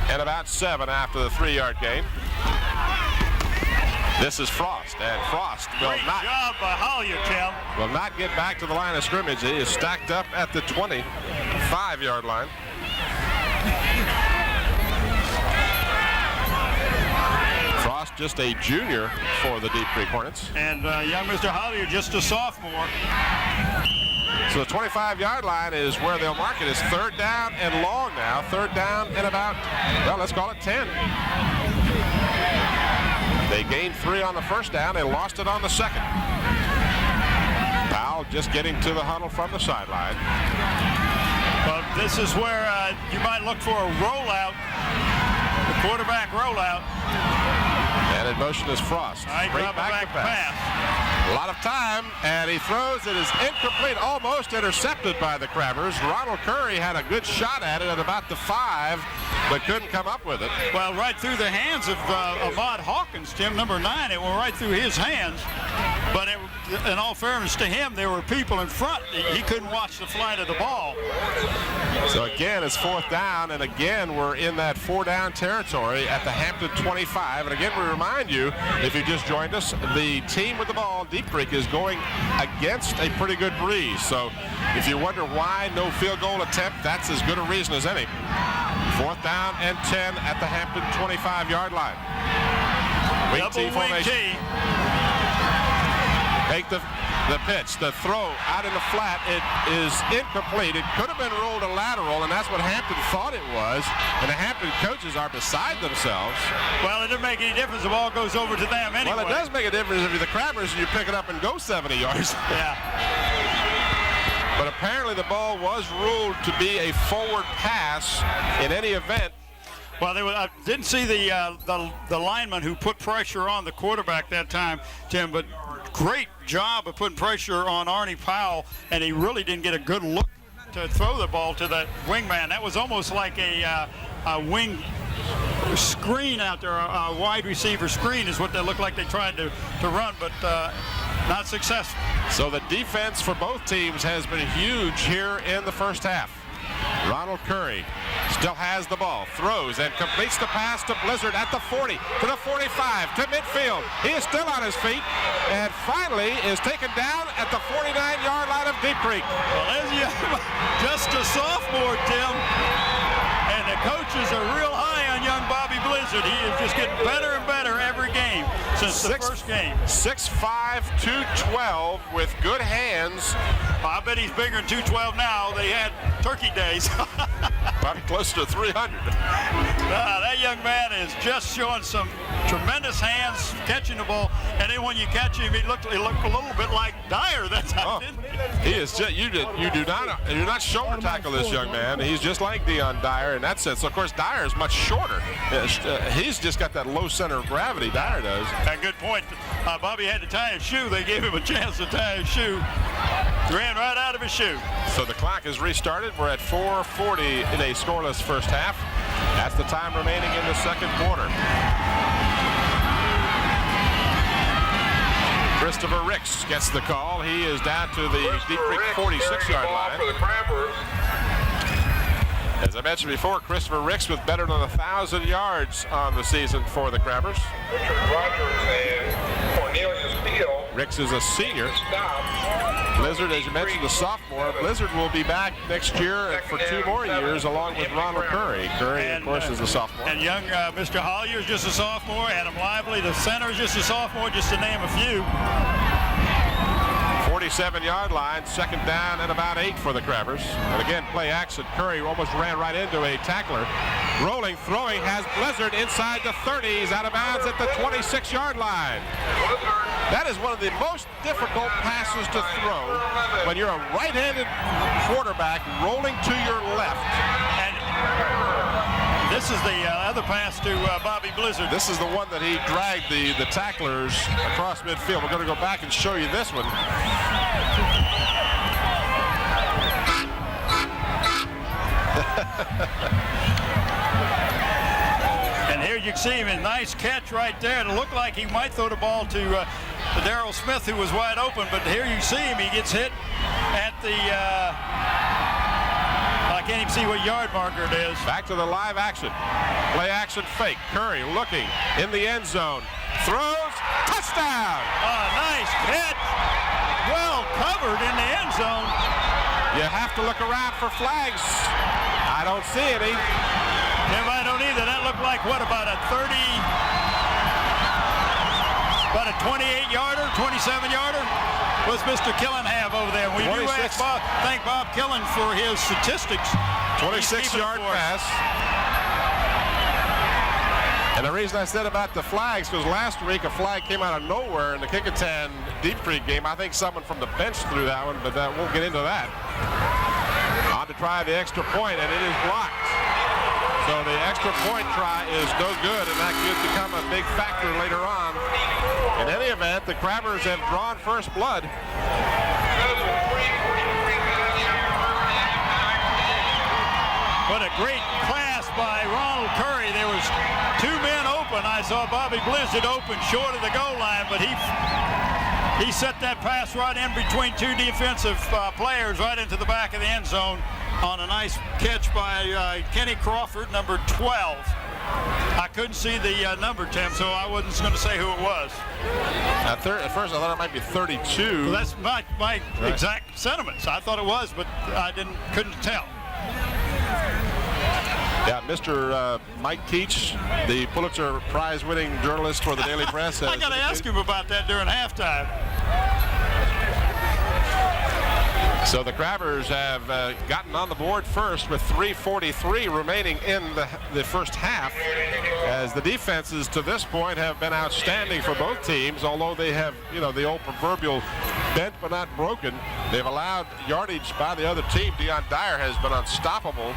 and about 7 after the 3-yard gain. This is Frost, and Frost will Great job by Hollier, Tim. will not get back to the line of scrimmage. He is stacked up at the 25-yard line. Frost, just a junior for the Deep Creek Hornets. And young Mr. Hollier, just a sophomore. So the 25-yard line is where they'll mark it. It's third down and long now. Third down and about, well, let's call it 10. They gained 3 on the first down. They lost it on the second. Powell just getting to the huddle from the sideline. Well, this is where you might look for a rollout, the quarterback rollout. And in motion is Frost. Right, Straight back pass. A lot of time, and he throws. It is incomplete, almost intercepted by the Crabbers. Ronald Curry had a good shot at it at about the 5, but couldn't come up with it. Well, right through the hands of Ahmad Hawkins, Tim, number 9. It went right through his hands. But in all fairness to him, there were people in front. He couldn't watch the flight of the ball. So again, it's fourth down, and again, we're in that 4-down territory at the Hampton 25. And again, we remind you, if you just joined us, the team with the ball, Deep Creek, is going against a pretty good breeze. So if you wonder why no field goal attempt, that's as good a reason as any. Fourth down and 10 at the Hampton 25-yard line. Wing T formation. Take the pitch, the throw out in the flat. It is incomplete. It could have been ruled a lateral, and that's what Hampton thought it was. And the Hampton coaches are beside themselves. Well, it didn't make any difference. The ball goes over to them anyway. Well, it does make a difference if you're the Crabbers and you pick it up and go 70 yards. Yeah. But apparently the ball was ruled to be a forward pass in any event. Well, I didn't see the lineman who put pressure on the quarterback that time, Tim, but great job of putting pressure on Artie Powell, and he really didn't get a good look to throw the ball to that wingman. That was almost like a wing screen out there, a wide receiver screen is what they looked like they tried to run, but not successful. So the defense for both teams has been huge here in the first half. Ronald Curry still has the ball, throws and completes the pass to Blizzard at the 40, to the 45, to midfield. He is still on his feet and finally is taken down at the 49-yard line of Deep Creek. Well, just a sophomore, Tim, and the coaches are real high on young Bobby Blizzard. He is just getting better and better every game since the first game. 6'5", 212 with good hands. I bet he's bigger than 212 now. They had turkey days. Probably close to 300. That young man is just showing some tremendous hands, catching the ball, and then when you catch him, he looked a little bit like Dyer that time. He is just, you do not shoulder tackle this young man. He's just like Dyer in that sense. Of course, Dyer is much shorter. He's just got that low center of gravity. Dyer does. A good point. Bobby had to tie his shoe. They gave him a chance to tie his shoe. Ran right out of his shoe. So the clock is restarted. We're at 4:40 in a scoreless first half. That's the time remaining in the second quarter. Christopher Ricks gets the call. He is down to the Deep Creek 46-yard line. As I mentioned before, Christopher Ricks with better than 1,000 yards on the season for the Crabbers. Ricks is a senior. Blizzard, as you mentioned, the sophomore. Blizzard will be back next year for 2 more years along with Ronald Curry. Curry, of course, is a sophomore. And young Mr. Hollier is just a sophomore. Adam Lively, the center, is just a sophomore, just to name a few. 47-yard line, second down and about 8 for the Crabbers. And again, play action. Curry almost ran right into a tackler. Rolling, throwing, has Blizzard inside the 30s, out of bounds at the 26-yard line. That is one of the most difficult passes to throw when you're a right-handed quarterback rolling to your left. And this is the other pass to Bobby Blizzard. This is the one that he dragged the tacklers across midfield. We're going to go back and show you this one. And here you can see him, a nice catch right there. It looked like he might throw the ball to Darryl Smith, who was wide open, but here you see him, he gets hit at the, I can't even see what yard marker it is. Back to the live action. Play action fake. Curry looking in the end zone. Throws. Touchdown. Nice catch. Well covered in the end zone. You have to look around for flags. I don't see any. Tim, I don't either. That looked like, what, about a 28-yarder, 27-yarder? Was Mr. Killen have over there? We do thank Bob Killen for his statistics. 26-yard pass. And the reason I said about the flags, because last week a flag came out of nowhere in the Kickintan Deep Creek game. I think someone from the bench threw that one, but we'll get into that. On to try the extra point, and it is blocked. So the extra point try is no good, and that could become a big factor later on. In any event, the Crabbers have drawn first blood. What a great pass by Ronald Curry. There was two men open. I saw Bobby Blizzard open short of the goal line, but he set that pass right in between two defensive players right into the back of the end zone on a nice catch by Kenny Crawford, number 12. I couldn't see the number, Tim, so I wasn't going to say who it was. At first, I thought it might be 32. Well, that's my exact sentiments. I thought it was, but I couldn't tell. Yeah, Mr. Mike Teach, the Pulitzer Prize-winning journalist for the Daily Press. I got to ask him about that during halftime. So the Crabbers have gotten on the board first with 3:43 remaining in the first half, as the defenses to this point have been outstanding for both teams, although they have, the old proverbial bent but not broken. They've allowed yardage by the other team. Dyer has been unstoppable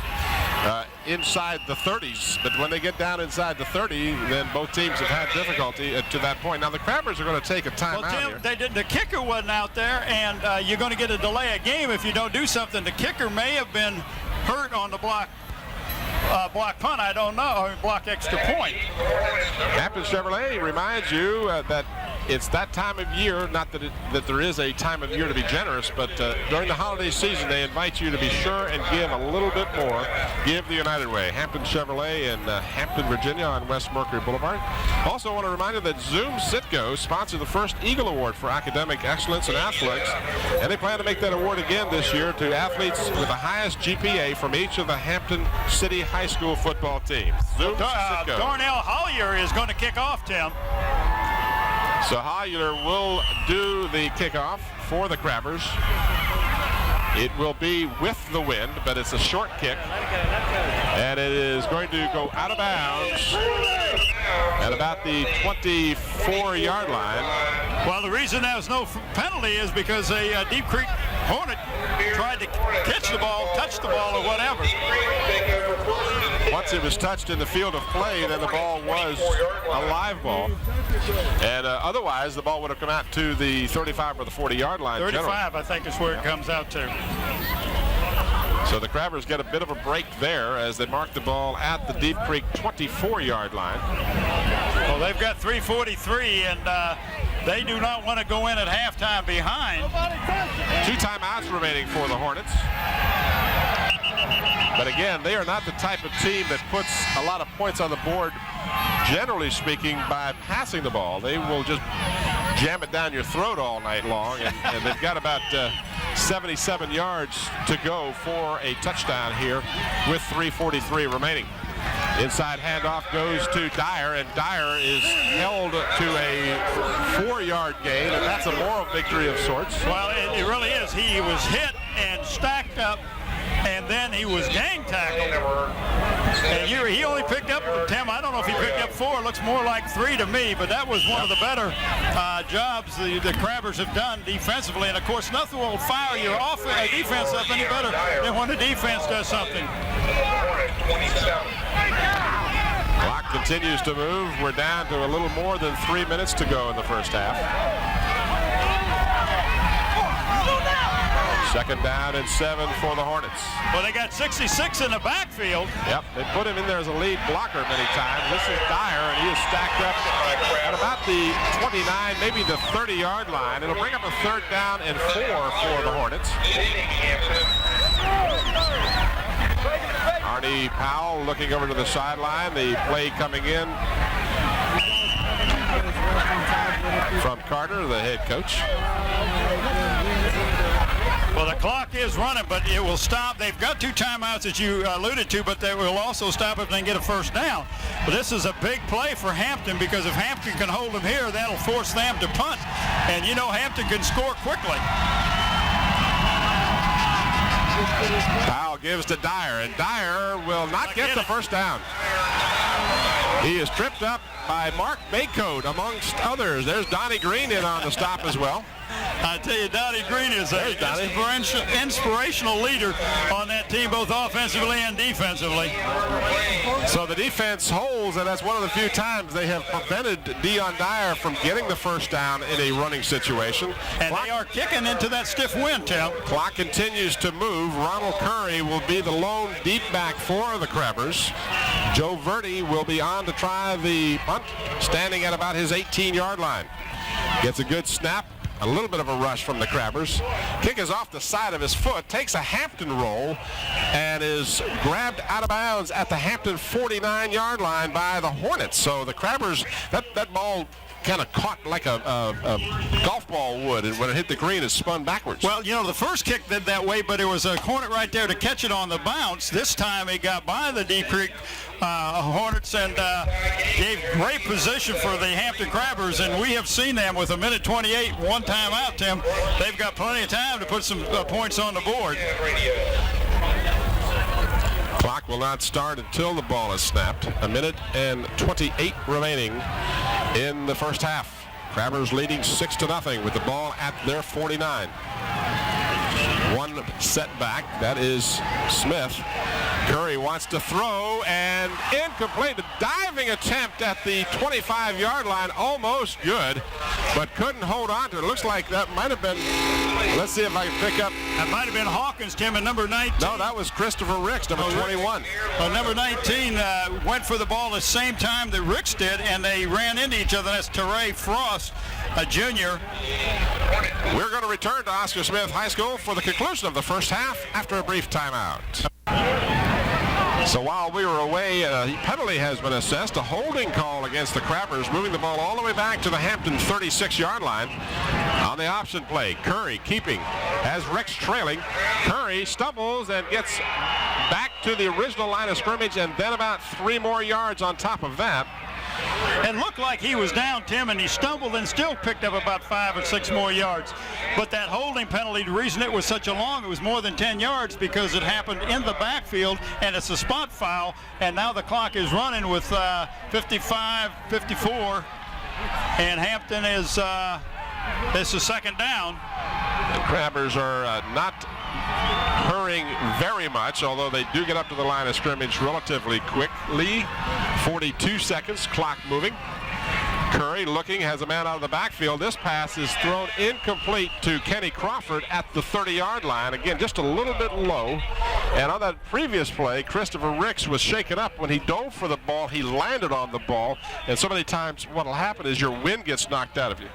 inside the 30s, but when they get down inside the 30, then both teams have had difficulty to that point. Now the Crabbers are going to take a timeout here. The kicker wasn't out there, and you're going to get a delay of game if you don't do something. The kicker may have been hurt on the block punt, I don't know, or block extra point. Hampton Chevrolet reminds you that it's that time of year, not that there is a time of year to be generous, but during the holiday season, they invite you to be sure and give a little bit more. Give the United Way. Hampton Chevrolet in Hampton, Virginia on West Mercury Boulevard. Also want to remind you that Zoom Citgo sponsored the first Eagle Award for academic excellence in athletics, and they plan to make that award again this year to athletes with the highest GPA from each of the Hampton City High School football teams. Zoom Citgo. Darnell Hollier is going to kick off, Tim. So Hollier will do the kickoff for the Crabbers. It will be with the wind, but it's a short kick. And it is going to go out of bounds at about the 24-yard line. Well, the reason there was no penalty is because a Deep Creek Hornet tried to catch the ball, touch the ball, or whatever. Once it was touched in the field of play, then the ball was a live ball. And otherwise, the ball would have come out to the 35 or the 40-yard line. 35, generally. I think, is where it comes out to. So the Crabbers get a bit of a break there as they mark the ball at the Deep Creek 24-yard line. Well, they've got 3:43, and they do not want to go in at halftime behind. 2 timeouts remaining for the Hornets. But again, they are not the type of team that puts a lot of points on the board, generally speaking, by passing the ball. They will just jam it down your throat all night long, and they've got about 77 yards to go for a touchdown here with 3:43 remaining. Inside handoff goes to Dyer, and Dyer is held to a 4-yard gain, and that's a moral victory of sorts. Well, it really is. He was hit and stacked up, and then he was gang tackled. And he only picked up, Tim, I don't know if he picked up 4. It looks more like 3 to me, but that was one of the better jobs the Crabbers have done defensively. And, of course, nothing will fire your defense up any better than when the defense does something. Clock continues to move. We're down to a little more than 3 minutes to go in the first half. Second down and 7 for the Hornets. Well, they got 66 in the backfield. Yep, they put him in there as a lead blocker many times. This is Dyer, and he is stacked up at about the 29, maybe the 30-yard line. It'll bring up a third down and 4 for the Hornets. Artie Powell looking over to the sideline. The play coming in from Carter, the head coach. Well, the clock is running, but it will stop. They've got 2 timeouts that you alluded to, but they will also stop if they can get a first down. But this is a big play for Hampton, because if Hampton can hold them here, that'll force them to punt. And you know Hampton can score quickly. Powell gives to Dyer, and Dyer will not get the first down. He is tripped up by Mark Baycoat, amongst others. There's Donnie Green in on the stop as well. I tell you, Donnie Green is an inspirational leader on that team, both offensively and defensively. So the defense holds, and that's one of the few times they have prevented Dion Dyer from getting the first down in a running situation. And they are kicking into that stiff wind, Tim. Clock continues to move. Ronald Curry will be the lone deep back for the Crabbers. Joe Verdi will be on to try the punt, standing at about his 18-yard line. Gets a good snap. A little bit of a rush from the Crabbers. Kick is off the side of his foot, takes a Hampton roll, and is grabbed out of bounds at the Hampton 49-yard line by the Hornets. So the Crabbers, that ball kind of caught like a golf ball would, and when it hit the green, it spun backwards. Well, you know, the first kick did that way, but it was a Hornet right there to catch it on the bounce. This time it got by the Deep Creek Hornets and gave great position for the Hampton Crabbers, and we have seen them with 1:28, 1 time out, Tim. They've got plenty of time to put some points on the board. Clock will not start until the ball is snapped. 1:28 remaining in the first half. Crabbers leading 6-0 with the ball at their 49. One setback, that is Smith. Curry wants to throw, and incomplete. A diving attempt at the 25-yard line, almost good, but couldn't hold on to it. It looks like that might have been, let's see if I can pick up. That might have been Hawkins, Tim, and number 19. No, that was Christopher Ricks, number 21. Number 19 went for the ball the same time that Ricks did, and they ran into each other. That's Teray Frost, a junior. We're going to return to Oscar Smith High School for the conclusion of the first half after a brief timeout. So while we were away, a penalty has been assessed, a holding call against the Crabbers, moving the ball all the way back to the Hampton 36-yard line. On the option play, Curry keeping, has Ricks trailing. Curry stumbles and gets back to the original line of scrimmage, and then about 3 more yards on top of that. It looked like he was down, Tim, and he stumbled and still picked up about 5 or 6 more yards. But that holding penalty, the reason it was such a long, it was more than 10 yards because it happened in the backfield, and it's a spot foul, and now the clock is running with 55-54, and Hampton is, this is second down. The Crabbers are not hurrying very much, although they do get up to the line of scrimmage relatively quickly. 42 seconds, clock moving. Curry looking, has a man out of the backfield. This pass is thrown incomplete to Kenny Crawford at the 30-yard line. Again, just a little bit low. And on that previous play, Christopher Ricks was shaken up. When he dove for the ball, he landed on the ball. And so many times what will happen is your wind gets knocked out of you.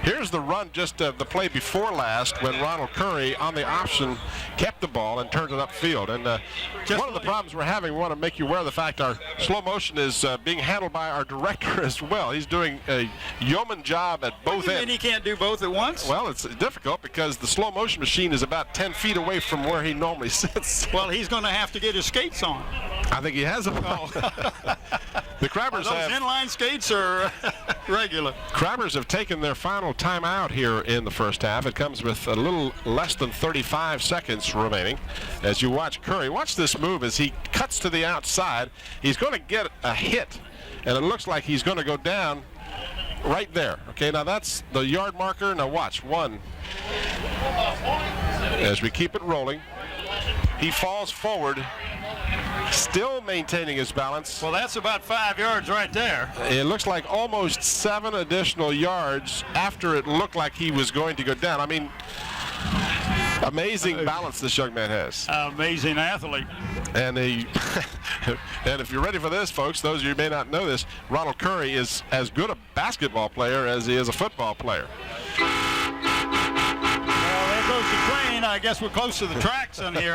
Here's the run just of the play before last when Ronald Curry on the option kept the ball and turned it upfield. And one of the problems we're having, we want to make you aware of the fact our slow motion is being handled by our director as well. He's doing a yeoman job at both ends. And he can't do both at once? Well, it's difficult because the slow motion machine is about 10 feet away from where he normally sits. Well, he's going to have to get his skates on. I think he has them. Oh. The Crabbers have those inline skates or regular. Crabbers have taken their final timeout here in the first half. It comes with a little less than 35 seconds remaining. As you watch Curry, watch this move as he cuts to the outside. He's going to get a hit, and it looks like he's going to go down right there. Okay, now that's the yard marker. Now watch, one. As we keep it rolling, he falls forward, still maintaining his balance. Well, that's about 5 yards right there. It looks like almost 7 additional yards after it looked like he was going to go down. I mean, amazing balance this young man has. Amazing athlete. And he, and if you're ready for this, folks, those of you who may not know this, Ronald Curry is as good a basketball player as he is a football player. Well, there goes the train. I guess we're close to the tracks on here.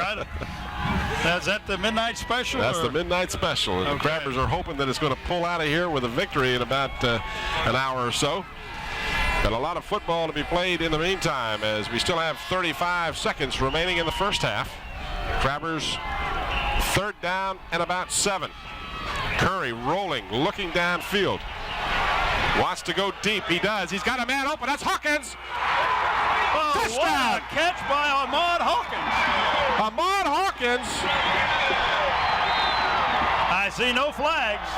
Is that the midnight special? That's the midnight special. And the Crabbers are hoping that it's going to pull out of here with a victory in about an hour or so. Got a lot of football to be played in the meantime, as we still have 35 seconds remaining in the first half. Crabbers 3rd down and about 7. Curry rolling, looking downfield. Wants to go deep. He does. He's got a man open. That's Hawkins. Oh, Touchdown. what a catch by Aman Hawkins. Aman Hawkins. I see no flags.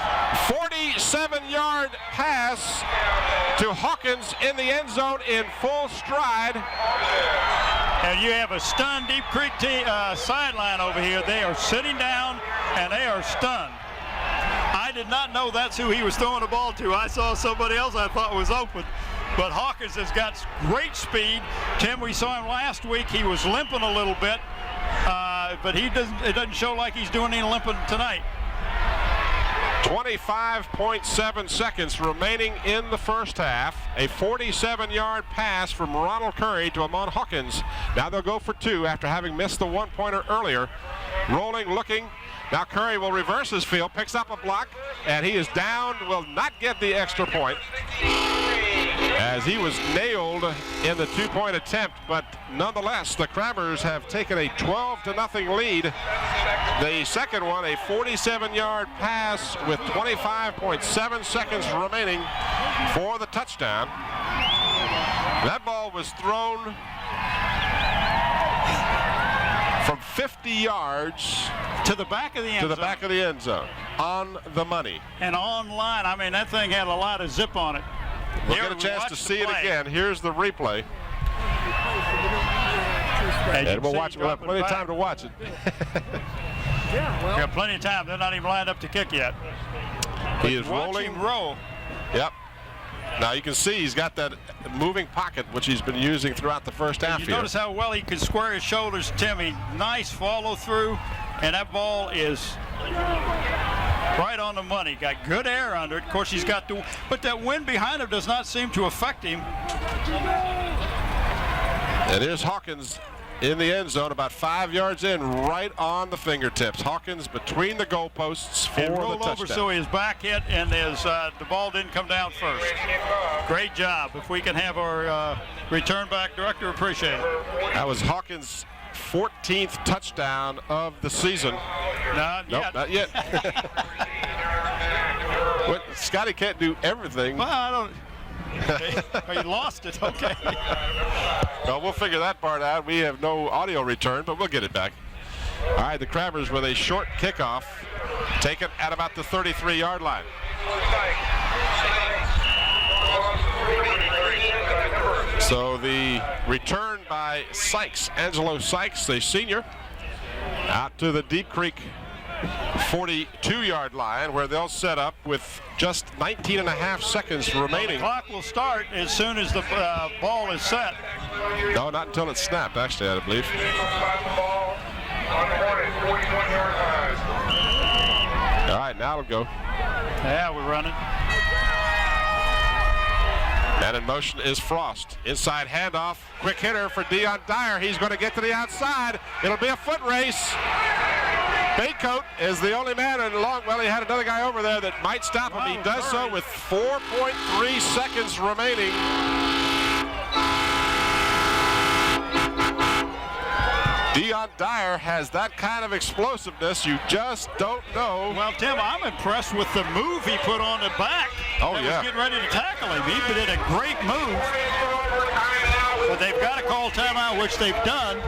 47-yard pass to Hawkins in the end zone in full stride. And you have a stunned Deep Creek sideline over here. They are sitting down and they are stunned. I did not know that's who he was throwing the ball to. I saw somebody else I thought was open. But Hawkins has got great speed. Tim, we saw him last week. He was limping a little bit, but it doesn't show like he's doing any limping tonight. 25.7 seconds remaining in the first half. A 47-yard pass from Ronald Curry to Aman Hawkins. Now they'll go for 2 after having missed the one-pointer earlier. Rolling, looking. Now Curry will reverse his field, picks up a block, and he is down, will not get the extra point, as he was nailed in the 2-point attempt. But nonetheless, the Crabbers have taken a 12-0 lead. The second one, a 47-yard pass with 25.7 seconds remaining for the touchdown. That ball was thrown from 50 yards to the back of the end zone. To the back of the end zone, on the money. And online, I mean, that thing had a lot of zip on it. We'll get a chance to see it again. Here's the replay. And we'll watch it. We'll have plenty of time to watch it. Yeah, well. We got plenty of time. They're not even lined up to kick yet. He is rolling. Him roll. Yep. Now you can see he's got that moving pocket, which he's been using throughout the first half here. Notice how well he can square his shoulders, Timmy. Nice follow through, and that ball is right on the money. Got good air under it. Of course, he's got the, but that wind behind him does not seem to affect him. And here's Hawkins in the end zone, about 5 yards in, right on the fingertips. Hawkins between the goalposts for the touchdown. Over so his back hit, and the ball didn't come down first. Great job. If we can have our return back director, appreciate it. That was Hawkins' 14th touchdown of the season. Not yet. Not yet. Well, Scotty can't do everything. Well, I don't. He lost it, okay. Well, we'll figure that part out. We have no audio return, but we'll get it back. All right, the Crabbers with a short kickoff, taken at about the 33-yard line. So the return by Sykes, Angelo Sykes, the senior, out to the Deep Creek 42-yard line, where they'll set up with just 19.5 seconds remaining. The clock will start as soon as the ball is set. No, not until it's snapped, actually, I believe. All right, now it'll go. Yeah, we're running. And in motion is Frost. Inside handoff, quick hitter for Dyer. He's going to get to the outside. It'll be a foot race. Baycoat is the only man in long. Well, he had another guy over there that might stop him. He does so with 4.3 seconds remaining. Dyer has that kind of explosiveness. You just don't know. Well, Tim, I'm impressed with the move he put on the back. Oh, that yeah. was getting ready to tackle him. He did a great move. But they've got to call timeout, which they've done.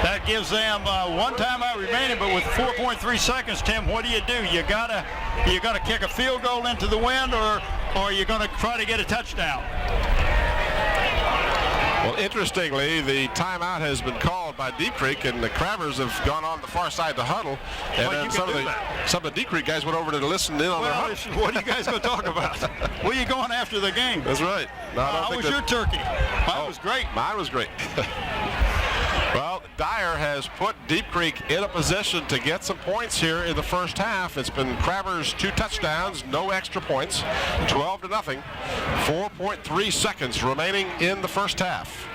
That gives them one timeout remaining, but with 4.3 seconds, Tim, what do? You gotta kick a field goal into the wind, or you're gonna try to get a touchdown. Well, interestingly, the timeout has been called by Deep Creek, and the Crabbers have gone on the far side to huddle. And then some of the Deep Creek guys went over to listen in on their huddle. What are you guys going to talk about? Where are you going after the game? That's right. No, how was your turkey? Mine was great. Mine was great. Well, Dyer has put Deep Creek in a position to get some points here in the first half. It's been Crabbers 2 touchdowns, no extra points, 12-0. 4.3 seconds remaining in the first half.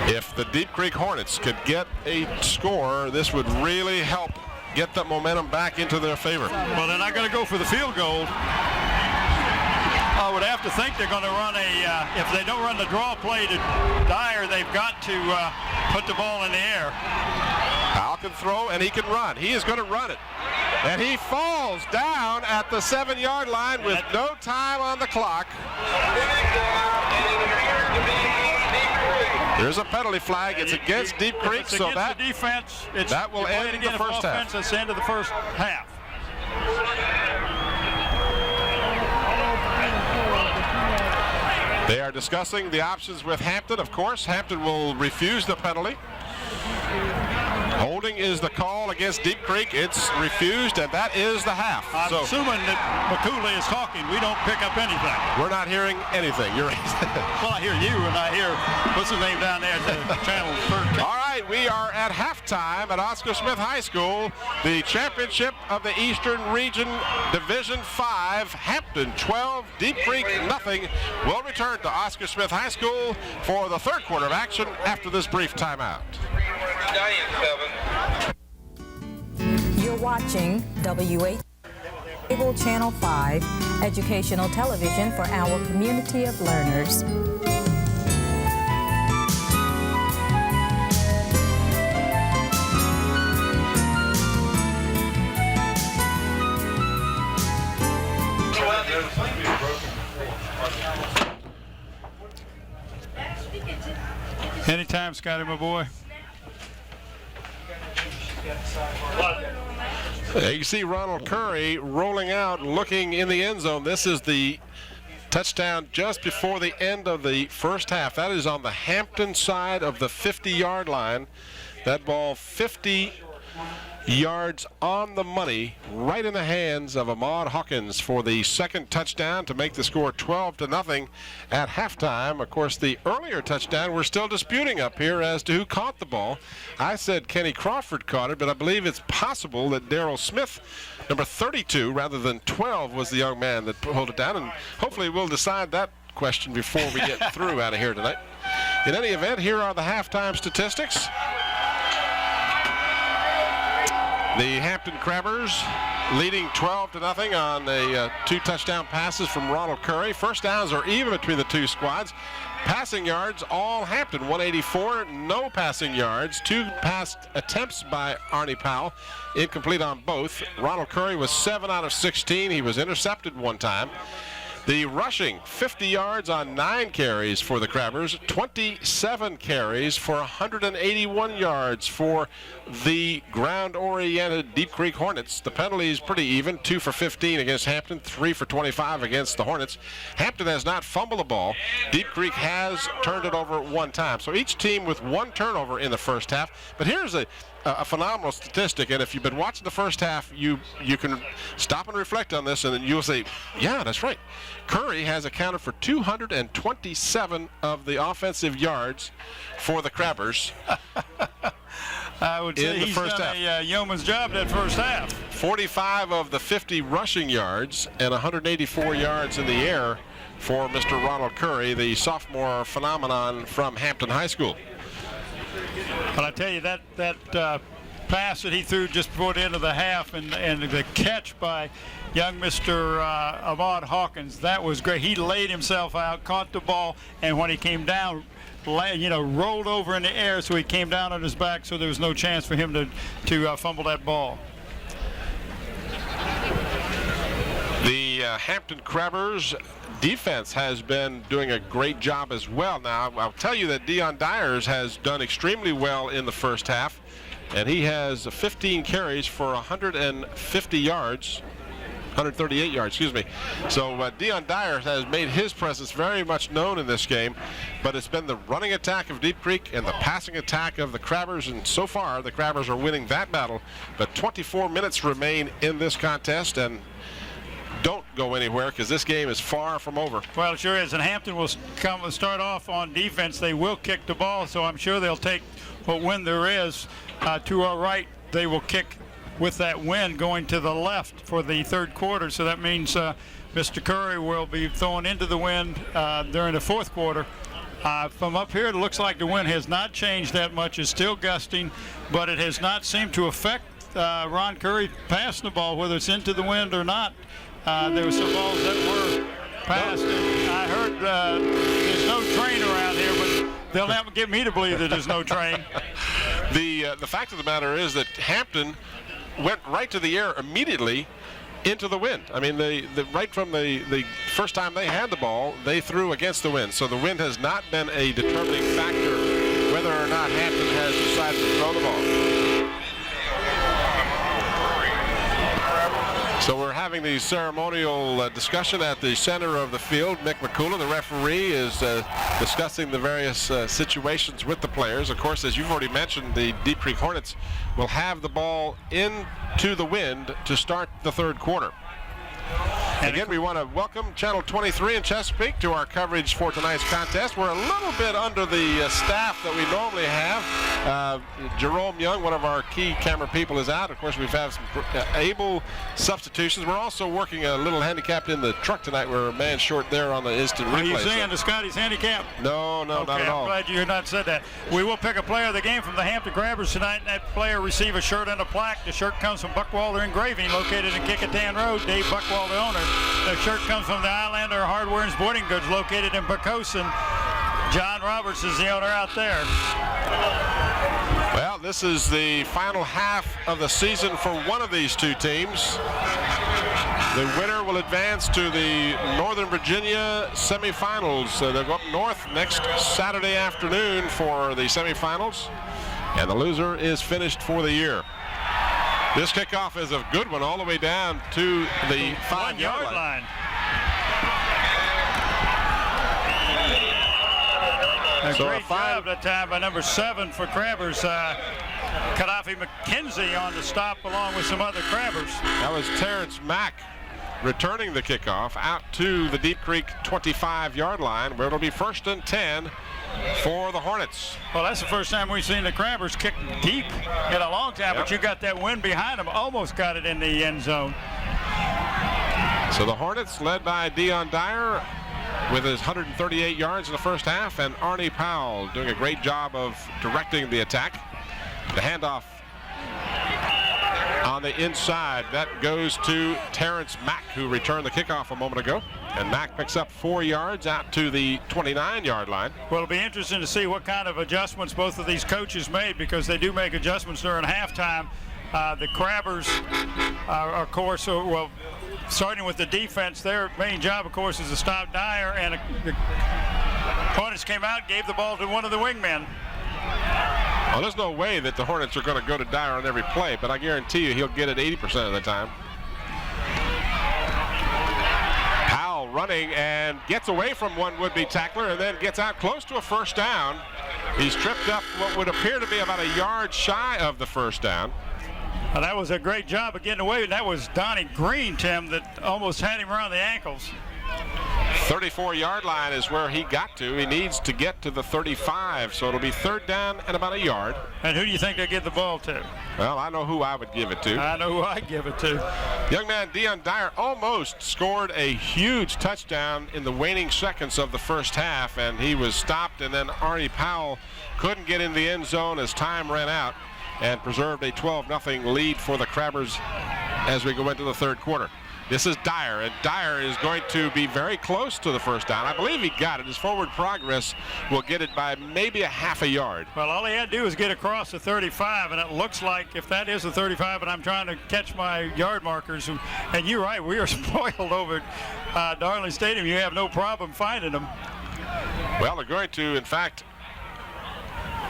If the Deep Creek Hornets could get a score, this would really help get that momentum back into their favor. Well, they're not going to go for the field goal. I would have to think they're going to run if they don't run the draw play to Dyer, they've got to put the ball in the air. Powell can throw and he can run. He is going to run it. And he falls down at the 7-yard line with no time on the clock. There's a penalty flag. It's against Deep Creek, so that defense, that will end the first half. That's the end of the first half. They are discussing the options with Hampton. Of course, Hampton will refuse the penalty. Holding is the call against Deep Creek. It's refused, and that is the half. I'm assuming that McCooley is talking. We don't pick up anything. We're not hearing anything. You're Well, I hear you, and I hear, what's his name down there at the channel 13? All right, we are at halftime at Oscar Smith High School. The championship of the Eastern Region Division 5. Hampton 12, Deep Creek nothing. We'll return to Oscar Smith High School for the third quarter of action after this brief timeout. You're watching WH Cable Channel 5, educational television for our community of learners. Anytime, Scotty, my boy. You see Ronald Curry rolling out, looking in the end zone. This is the touchdown just before the end of the first half. That is on the Hampton side of the 50-yard line. That ball 50 yards on the money, right in the hands of Aman Hawkins for the second touchdown to make the score 12-0 at halftime. Of course, the earlier touchdown we're still disputing up here as to who caught the ball. I said Kenny Crawford caught it, but I believe it's possible that Darrell Smith, number 32 rather than 12, was the young man that pulled it down, and hopefully we'll decide that question before we get through out of here tonight. In any event, here are the halftime statistics. The Hampton Crabbers leading 12-0 on the 2 touchdown passes from Ronald Curry. First downs are even between the two squads. Passing yards, all Hampton, 184. No passing yards. 2 pass attempts by Artie Powell. Incomplete on both. Ronald Curry was 7 out of 16. He was intercepted 1 time. The rushing, 50 yards on 9 carries for the Crabbers, 27 carries for 181 yards for the ground-oriented Deep Creek Hornets. The penalties pretty even, 2 for 15 against Hampton, 3 for 25 against the Hornets. Hampton has not fumbled the ball. Deep Creek has turned it over 1 time. So each team with 1 turnover in the first half. But here's a phenomenal statistic, and if you've been watching the first half, you can stop and reflect on this, and then you'll say, yeah, that's right. Curry has accounted for 227 of the offensive yards for the Crabbers. I would say he's done a yeoman's job that first half. 45 of the 50 rushing yards and 184 yards in the air for Mr. Ronald Curry, the sophomore phenomenon from Hampton High School. But I tell you, that pass that he threw just before the end of the half and the catch by young Mr. Aman Hawkins, that was great. He laid himself out, caught the ball, and when he came down, rolled over in the air, so he came down on his back, so there was no chance for him to fumble that ball. The Hampton Crabbers defense has been doing a great job as well. Now, I'll tell you that Dyer has done extremely well in the first half, and he has 15 carries for 150 yards. 138 yards, excuse me. So Dyer has made his presence very much known in this game, but it's been the running attack of Deep Creek and the passing attack of the Crabbers, and so far the Crabbers are winning that battle. But 24 minutes remain in this contest, and don't go anywhere because this game is far from over. Well, it sure is, and Hampton will start off on defense. They will kick the ball, so I'm sure they'll take what wind there is to our right. They will kick with that wind going to the left for the third quarter. So that means Mr. Curry will be throwing into the wind during the fourth quarter. From up here, it looks like the wind has not changed that much. It's still gusting, but it has not seemed to affect Ron Curry passing the ball, whether it's into the wind or not. There were some balls that were passed. And I heard there's no train around here, but they'll never get me to believe that there's no train. The fact of the matter is that Hampton went right to the air immediately into the wind. I mean, right from the first time they had the ball, they threw against the wind. So the wind has not been a determining factor whether or not Hampton has decided to throw the ball. So we're having the ceremonial discussion at the center of the field. Mick McCullough, the referee, is discussing the various situations with the players. Of course, as you've already mentioned, the Deep Creek Hornets will have the ball into the wind to start the third quarter. And again, we want to welcome Channel 23 in Chesapeake to our coverage for tonight's contest. We're a little bit under the staff that we normally have. Jerome Young, one of our key camera people, is out. Of course, we've had some able substitutions. We're also working a little handicapped in the truck tonight. We're a man short there on the instant replay. Are you saying the Scotty's handicapped? No, not at all. I'm glad you not said that. We will pick a player of the game from the Hampton Crabbers tonight, and that player receive a shirt and a plaque. The shirt comes from Buckwalter Engraving, located in Kickintan Road. Dave Buckwalter, the owner. The shirt comes from the Islander Hardware and Sporting Goods, located in Pocosin. John Roberts is the owner out there. Well, this is the final half of the season for one of these two teams. The winner will advance to the Northern Virginia semifinals. They'll go up north next Saturday afternoon for the semifinals, and the loser is finished for the year. This kickoff is a good one all the way down to the 5-yard line. A great job that time by number 7 for Crabbers. Gaddafi McKenzie on the stop along with some other Crabbers. That was Terrence Mack returning the kickoff out to the Deep Creek 25-yard line, where it'll be 1st and 10 for the Hornets. Well, that's the first time we've seen the Crabbers kick deep in a long time, but you got that wind behind them, almost got it in the end zone. So the Hornets, led by Dyer with his 138 yards in the first half, and Artie Powell doing a great job of directing the attack. The handoff on the inside, that goes to Terrence Mack, who returned the kickoff a moment ago. And Mack picks up 4 yards out to the 29-yard line. Well, it'll be interesting to see what kind of adjustments both of these coaches made, because they do make adjustments during halftime. The Crabbers, of course, well, starting with the defense, their main job, of course, is to stop Dyer, and the Hornets came out, gave the ball to one of the wingmen. Well, there's no way that the Hornets are going to go to Dyer on every play, but I guarantee you he'll get it 80% of the time. Powell running and gets away from one would-be tackler and then gets out close to a first down. He's tripped up what would appear to be about a yard shy of the first down. Well, that was a great job of getting away. That was Donnie Green, Tim, that almost had him around the ankles. 34-yard line is where he got to. He needs to get to the 35, so it'll be 3rd down and about a yard. And who do you think they'll give the ball to? Well, I know who I would give it to. I know who I'd give it to. Young man Dyer almost scored a huge touchdown in the waning seconds of the first half, and he was stopped, and then Artie Powell couldn't get in the end zone as time ran out and preserved a 12-0 lead for the Crabbers as we go into the third quarter. This is Dyer, and Dyer is going to be very close to the first down. I believe he got it. His forward progress will get it by maybe a half a yard. Well, all he had to do was get across the 35, and it looks like if that is the 35, and I'm trying to catch my yard markers, and you're right, we are spoiled over at Darling Stadium. You have no problem finding them. Well, they're going to, in fact,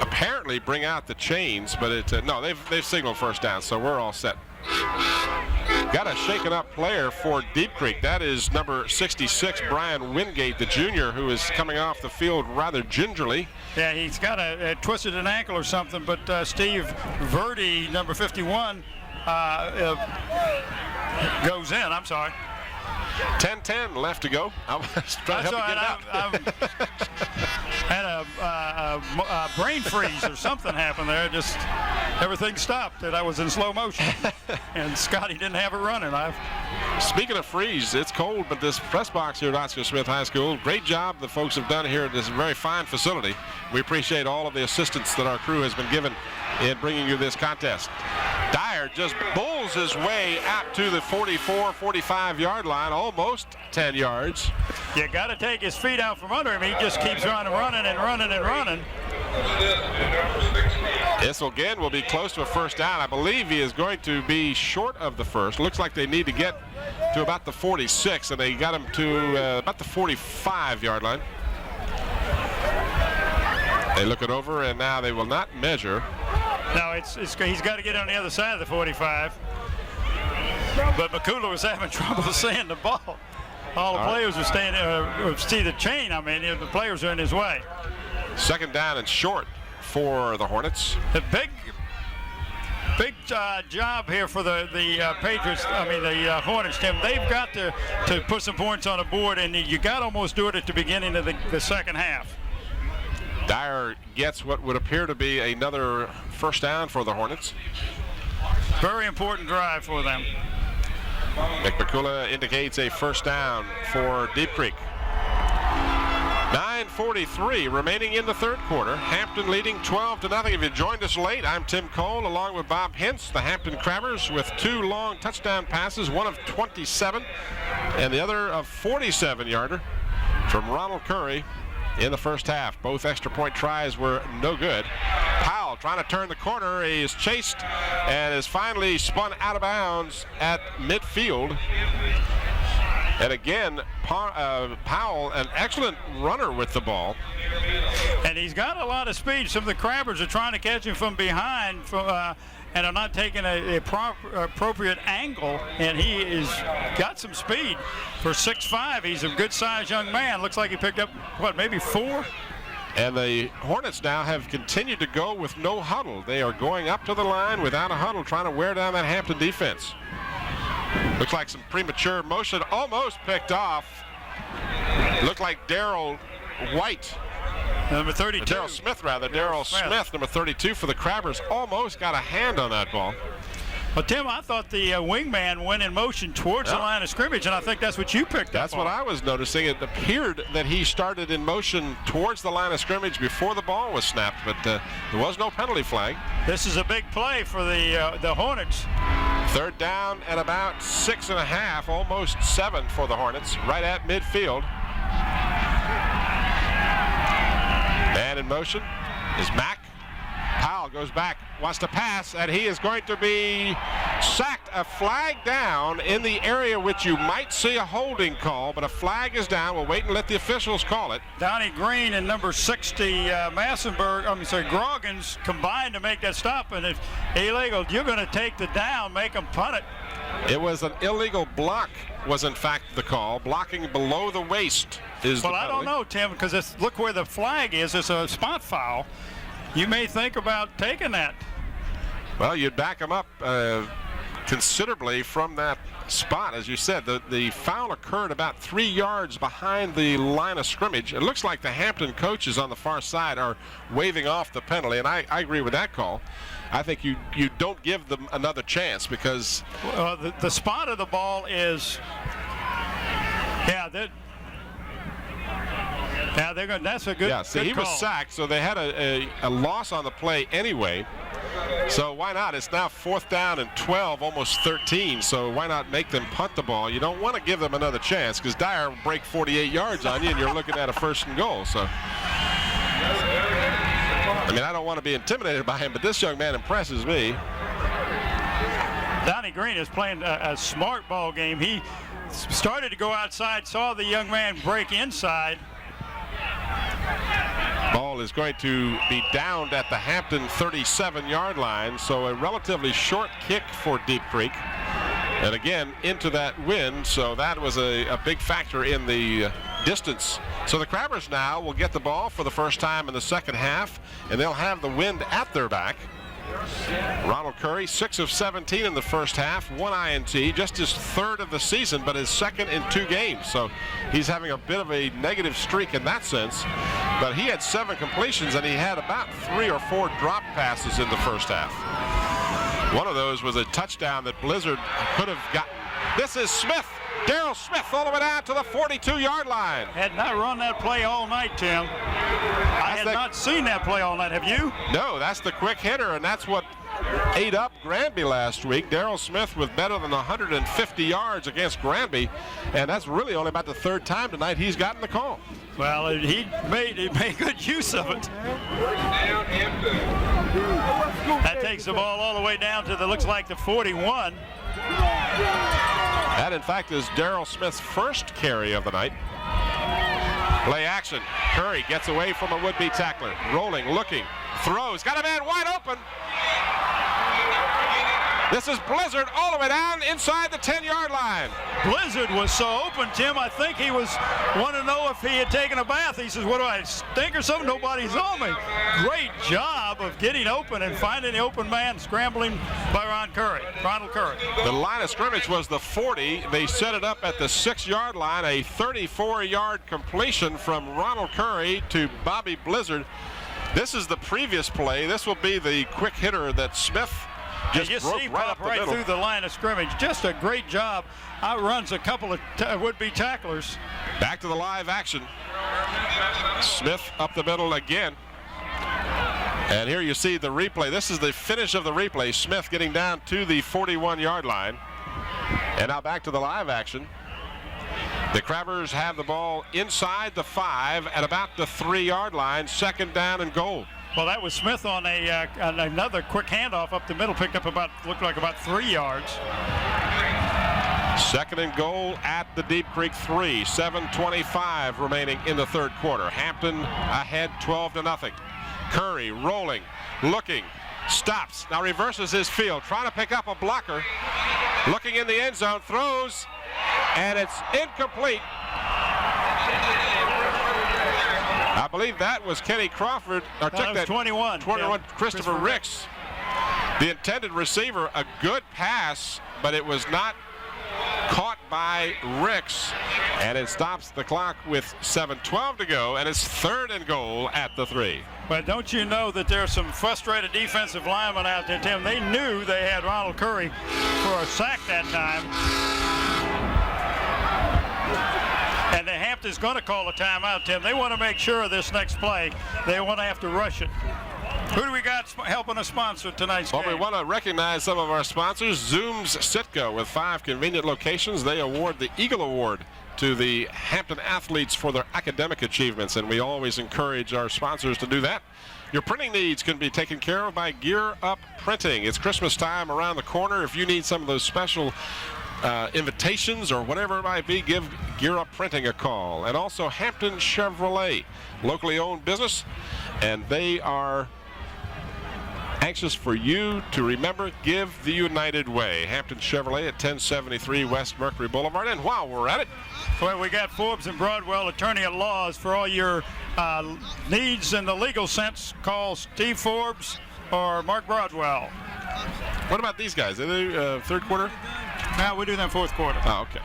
apparently bring out the chains, but no, they've signaled first down, so we're all set. Got a shaken up player for Deep Creek. That is number 66, Brian Wingate, the junior, who is coming off the field rather gingerly. Yeah, he's got twisted an ankle or something, but Steve Verdi, number 51, goes in. I'm sorry. 10-10 left to go. I was trying to help you get it out. Had a brain freeze or something happened there. Just everything stopped, and I was in slow motion. And Scotty didn't have it running. Speaking of freeze, it's cold, but this press box here at Oscar Smith High School, great job the folks have done here at this very fine facility. We appreciate all of the assistance that our crew has been given in bringing you this contest. Dyer just bulls his way out to the 44, 45-yard line, almost 10 yards. You got to take his feet out from under him. He just keeps running and running. This again will be close to a first down. I believe he is going to be short of the first. Looks like they need to get to about the 46, and they got him to about the 45-yard line. They look it over, and now they will not measure. No, he's got to get on the other side of the 45. But McCullough was having trouble seeing the ball. All the players are staying see the chain. I mean, the players are in his way. Second down and short for the Hornets. The big job here for the Patriots. I mean the Hornets, Tim. They've got to put some points on the board, and you got to almost do it at the beginning of the second half. Dyer gets what would appear to be another first down for the Hornets. Very important drive for them. McCullough indicates a first down for Deep Creek. 9:43 remaining in the third quarter. Hampton leading 12-0. If you joined us late, I'm Tim Cole along with Bob Hintz, the Hampton Crabbers, with two long touchdown passes, one of 27 and the other of 47-yarder from Ronald Curry in the first half. Both extra point tries were no good. Powell trying to turn the corner. He is chased and is finally spun out of bounds at midfield. And again, Powell, an excellent runner with the ball. And he's got a lot of speed. Some of the Crabbers are trying to catch him from behind and are not taking a appropriate angle. And he is got some speed. For 6'5", he's a good-sized young man. Looks like he picked up, maybe 4? And the Hornets now have continued to go with no huddle. They are going up to the line without a huddle, trying to wear down that Hampton defense. Looks like some premature motion, almost picked off. Looked like Darryl White. Number 32. Darryl Smith, rather. Darryl Smith, number 32 for the Crabbers, almost got a hand on that ball. Well, Tim, I thought the wingman went in motion towards the line of scrimmage, and I think that's what you picked up. That's what I was noticing. It appeared that he started in motion towards the line of scrimmage before the ball was snapped, but there was no penalty flag. This is a big play for the Hornets. Third down at about 6.5, almost 7 for the Hornets, right at midfield. Man in motion is Mack. Powell goes back, wants to pass, and he is going to be sacked. A flag down in the area which you might see a holding call, but a flag is down. We'll wait and let the officials call it. Donnie Green and number 60 Groggins combined to make that stop, and if illegal, you're going to take the down, make them punt it. It was an illegal block, was in fact the call. Blocking below the waist is the penalty. I don't know, Tim, because look where the flag is. It's a spot foul. You may think about taking that. Well, you'd back them up considerably from that spot. As you said, the foul occurred about 3 yards behind the line of scrimmage. It looks like the Hampton coaches on the far side are waving off the penalty, and I agree with that call. I think you don't give them another chance because the spot of the ball is they're going. That's a good. Yeah, see, good he call. was sacked, so they had a loss on the play anyway. So why not? It's now 4th down and 12, almost 13. So why not make them punt the ball? You don't want to give them another chance because Dyer will break 48 yards on you and you're looking at a 1st and goal. So, I mean, I don't want to be intimidated by him, but this young man impresses me. Donnie Green is playing a smart ball game. He started to go outside, saw the young man break inside. Ball is going to be downed at the Hampton 37-yard line, so a relatively short kick for Deep Creek. And again, into that wind, so that was a big factor in the distance. So the Crabbers now will get the ball for the first time in the second half, and they'll have the wind at their back. Ronald Curry, 6 of 17 in the first half, 1 INT, just his 3rd of the season, but his 2nd in 2 games. So he's having a bit of a negative streak in that sense. But he had 7 completions, and he had about 3 or 4 drop passes in the first half. One of those was a touchdown that Blizzard could have gotten. This is Smith. Daryl Smith all the way down to the 42-yard line. Had not run that play all night, Tim. I had not seen that play all night. Have you? No, that's the quick hitter, and that's what ate up Granby last week. Daryl Smith with better than 150 yards against Granby, and that's really only about the 3rd time tonight he's gotten the call. Well, he made good use of it. That takes the ball all the way down to looks like the 41. That, in fact, is Daryl Smith's first carry of the night. Play action. Curry gets away from a would-be tackler. Rolling, looking, throws. Got a man wide open. This is Blizzard all the way down inside the 10-yard line. Blizzard was so open, Tim. I think he wanted to know if he had taken a bath. He says, what do I stink or something? Nobody's on me. Great job of getting open and finding the open man, scrambling by Ronald Curry. The line of scrimmage was the 40. They set it up at the 6-yard line. A 34-yard completion from Ronald Curry to Bobby Blizzard. This is the previous play. This will be the quick hitter that Smith just broke right through the line of scrimmage. Just a great job. Outruns a couple of would-be tacklers. Back to the live action. Smith up the middle again. And here you see the replay. This is the finish of the replay. Smith getting down to the 41-yard line. And now back to the live action. The Crabbers have the ball inside the 5 at about the 3-yard line. 2nd down and goal. Well, that was Smith on another quick handoff up the middle, picked up looked like about 3 yards. 2nd and goal at the Deep Creek 3. 7:25 remaining in the 3rd quarter. Hampton ahead 12-0. Curry rolling, looking, stops. Now reverses his field, trying to pick up a blocker. Looking in the end zone, throws, and it's incomplete. I believe that was Kenny Crawford. Or took that 21. Christopher Ricks. The intended receiver, a good pass, but it was not caught by Ricks. And it stops the clock with 7:12 to go, and it's 3rd and goal at the 3. But don't you know that there's some frustrated defensive linemen out there, Tim? They knew they had Ronald Curry for a sack that time. And the Hampton's going to call a timeout, Tim. They want to make sure of this next play. They want to have to rush it. Who do we got helping us sponsor tonight's game? Well, we want to recognize some of our sponsors. Zoom's Sitco with 5 convenient locations. They award the Eagle Award to the Hampton athletes for their academic achievements, and we always encourage our sponsors to do that. Your printing needs can be taken care of by Gear Up Printing. It's Christmas time around the corner. If you need some of those special invitations or whatever it might be, give Gear Up Printing a call. And also Hampton Chevrolet, locally owned business, and they are anxious for you to remember, give the United Way. Hampton Chevrolet at 1073 West Mercury Boulevard. And while we're at it, well, we got Forbes and Broadwell, attorney at laws, for all your needs in the legal sense. Call Steve Forbes or Mark Broadwell. What about these guys? Are they 3rd quarter? No, we do them 4th quarter. Oh, okay.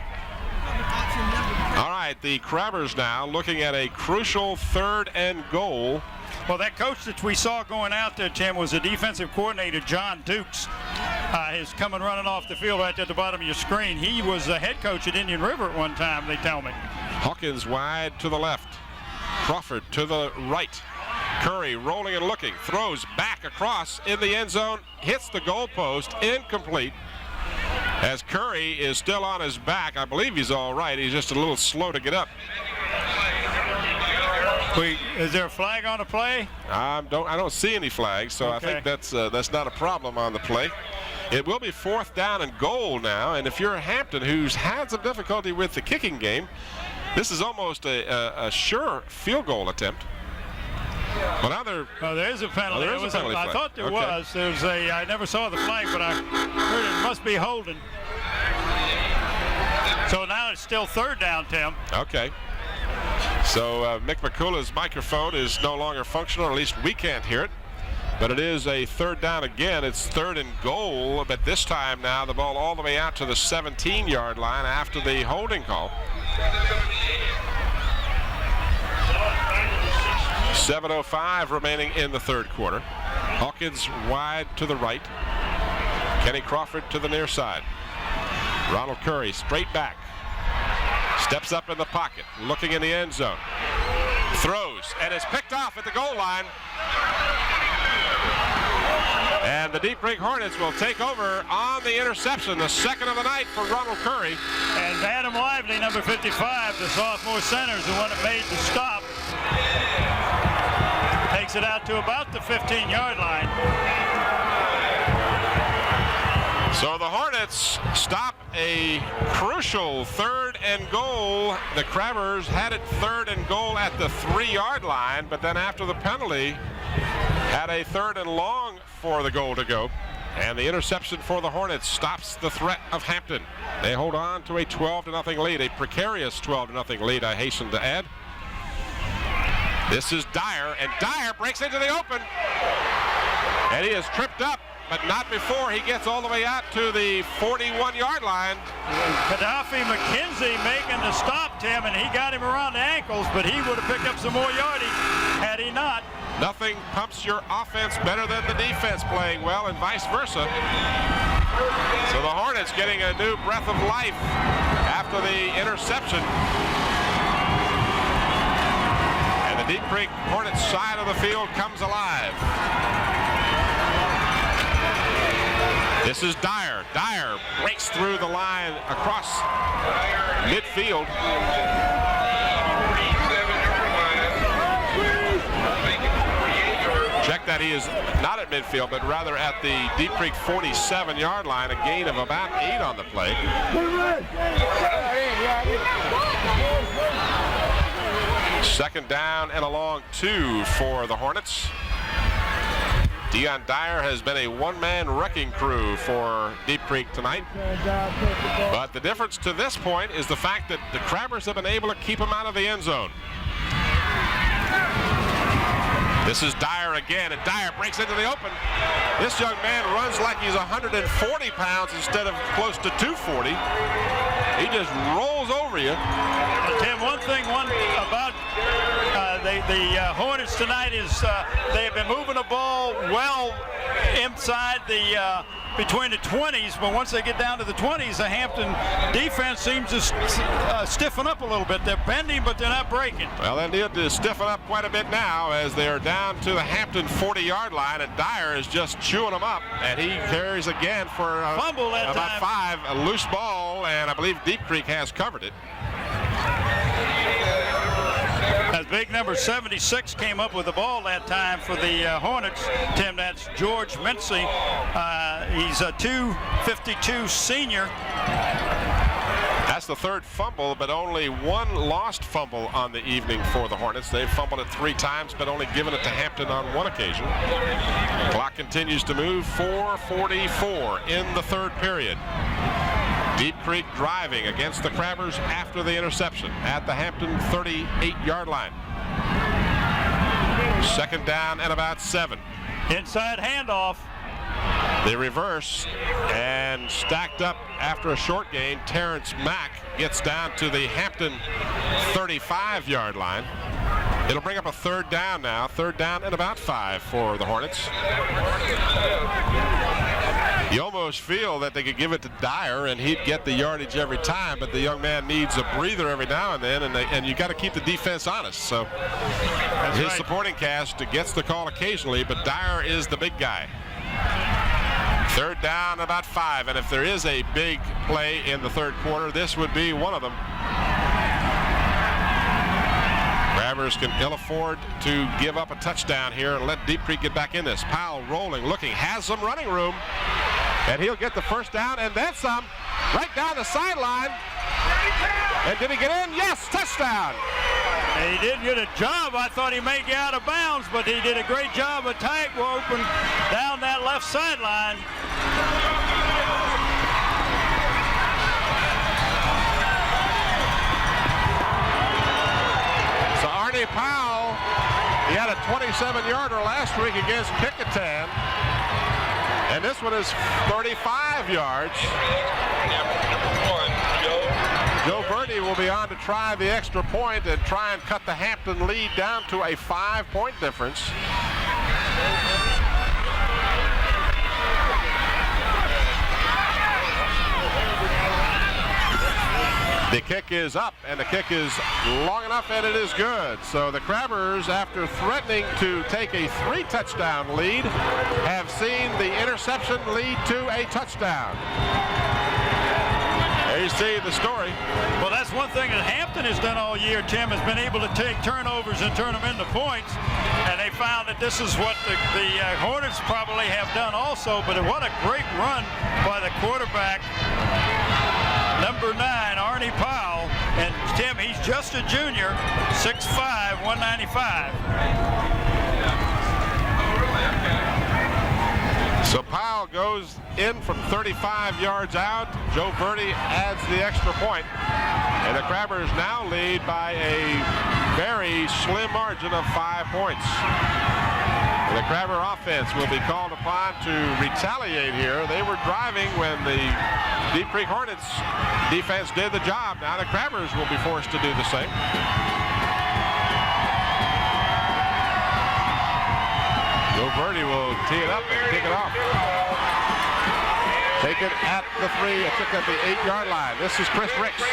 All right, the Crabbers now looking at a crucial 3rd and goal. Well, that coach that we saw going out there, Tim, was the defensive coordinator, John Dukes. He's coming running off the field right at the bottom of your screen. He was the head coach at Indian River at one time, they tell me. Hawkins wide to the left. Crawford to the right. Curry rolling and looking, throws back across in the end zone, hits the goalpost, incomplete. As Curry is still on his back, I believe he's all right. He's just a little slow to get up. Is there a flag on the play? I don't see any flags, so okay. I think that's not a problem on the play. It will be 4th down and goal now, and if you're Hampton, who's had some difficulty with the kicking game, this is almost a sure field goal attempt. But now there is a penalty. There is a penalty flag. I thought there Okay. was. I never saw the flag, but I heard it must be holding. So now it's still 3rd down, Tim. Okay. So Mick McCullough's microphone is no longer functional, or at least we can't hear it. But it is a 3rd down again. It's 3rd and goal, but this time now the ball all the way out to the 17-yard line after the holding call. 7:05 remaining in the 3rd quarter. Hawkins wide to the right. Kenny Crawford to the near side. Ronald Curry straight back. Steps up in the pocket, looking in the end zone. Throws, and is picked off at the goal line. And the Deep Creek Hornets will take over on the interception, the 2nd of the night for Ronald Curry. And Adam Lively, number 55, the sophomore center, is the one that made the stop. Takes it out to about the 15-yard line. So the Hornets stop a crucial 3rd and goal. The Crabbers had it 3rd and goal at the 3-yard line, but then after the penalty, had a 3rd and long for the goal to go. And the interception for the Hornets stops the threat of Hampton. They hold on to a 12-0 lead, a precarious 12-0 lead, I hasten to add. This is Dyer, and Dyer breaks into the open. And he is tripped up, but not before he gets all the way out to the 41-yard line. Gaddafi McKenzie making the stop, Tim, and he got him around the ankles, but he would have picked up some more yardage had he not. Nothing pumps your offense better than the defense playing well, and vice versa. So the Hornets getting a new breath of life after the interception. And the Deep Creek Hornets side of the field comes alive. This is Dyer. Dyer breaks through the line across midfield. Check that he is not at midfield, but rather at the Deep Creek 47-yard line, a gain of about 8 on the play. Second down and a long 2 for the Hornets. Dion Dyer has been a one-man wrecking crew for Deep Creek tonight. But the difference to this point is the fact that the Crabbers have been able to keep him out of the end zone. This is Dyer again, and Dyer breaks into the open. This young man runs like he's 140 pounds instead of close to 240. He just rolls over you. Tim, one thing about the Hornets tonight is they have been moving the ball well inside the between the 20s, but once they get down to the 20s, the Hampton defense seems to stiffen up a little bit. They're bending, but they're not breaking. Well, they need to stiffen up quite a bit now as they are down to the Hampton 40-yard line, and Dyer is just chewing them up, and he carries again for fumble that about time. 5, a loose ball, and I believe Deep Creek has covered it. As big number 76 came up with the ball that time for the Hornets, Tim, that's George Mincy. He's a 252 senior. That's the 3rd fumble, but only 1 lost fumble on the evening for the Hornets. They've fumbled it 3 times, but only given it to Hampton on 1 occasion. Clock continues to move, 4:44 in the 3rd period. Deep Creek driving against the Crabbers after the interception at the Hampton 38-yard line. Second down and about 7. Inside handoff. They reverse, and stacked up after a short gain, Terrence Mack gets down to the Hampton 35-yard line. It'll bring up a 3rd down now. 3rd down and about 5 for the Hornets. You almost feel that they could give it to Dyer and he'd get the yardage every time, but the young man needs a breather every now and then, and you got to keep the defense honest. So his supporting cast gets the call occasionally, but Dyer is the big guy. Third down, about 5, and if there is a big play in the third quarter, this would be one of them. Crabbers can ill afford to give up a touchdown here and let Deep Creek get back in this. Powell rolling, looking, has some running room, and he'll get the first down and then some, right down the sideline. And did he get in? Yes, touchdown. He did get a job. I thought he may get out of bounds, but he did a great job of tightroping down that left sideline. So Artie Powell, he had a 27-yarder last week against Kickingham, and this one is 35 yards. Joe Verdi will be on to try the extra point and try and cut the Hampton lead down to a 5-point difference. The kick is up, and the kick is long enough, and it is good. So the Crabbers, after threatening to take a 3-touchdown lead, have seen the interception lead to a touchdown. There you see the story. Well, that's one thing that Hampton has done all year, Tim, has been able to take turnovers and turn them into points. And they found that this is what the Hornets probably have done also. But what a great run by the quarterback, number 9, Artie Powell. And, Tim, he's just a junior, 6'5", 195. So Powell goes in from 35 yards out. Joe Verdi adds the extra point. And the Crabbers now lead by a very slim margin of 5 points. And the Crabber offense will be called upon to retaliate here. They were driving when the Deep Creek Hornets defense did the job. Now the Crabbers will be forced to do the same. Joe Verdi will tee it up and kick it off. Take it at the 3, it took at the 8-yard line. This is Chris Ricks.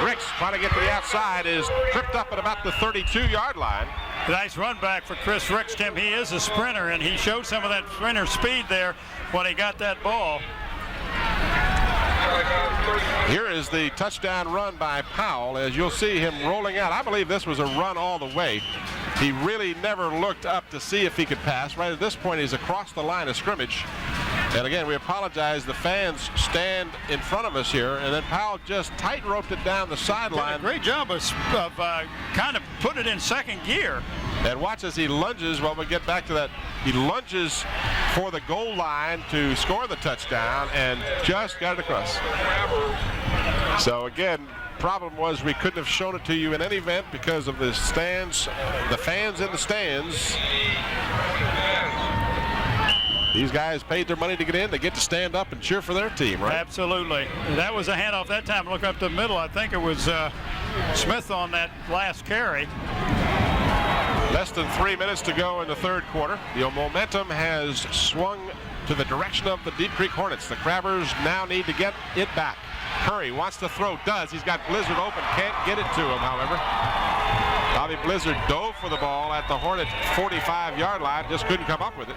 Ricks trying to get to the outside, is tripped up at about the 32-yard line. Nice run back for Chris Ricks, Tim. He is a sprinter, and he showed some of that sprinter speed there when he got that ball. Here is the touchdown run by Powell, as you'll see him rolling out. I believe this was a run all the way. He really never looked up to see if he could pass. Right at this point, he's across the line of scrimmage. And again, we apologize. The fans stand in front of us here, and then Powell just tight-roped it down the sideline. Great job of kind of putting it in second gear. And watch as he lunges. Well, we'll get back to that. He lunges for the goal line to score the touchdown and just got it across. So again, problem was we couldn't have shown it to you in any event because of the stands, the fans in the stands. These guys paid their money to get in. They get to stand up and cheer for their team, right? Absolutely. That was a handoff that time. Look up the middle. I think it was Smith on that last carry. Less than 3 minutes to go in the third quarter. The momentum has swung to the direction of the Deep Creek Hornets. The Crabbers now need to get it back. Curry wants to throw, does. He's got Blizzard open, can't get it to him, however. Bobby Blizzard dove for the ball at the Hornet 45-yard line, just couldn't come up with it.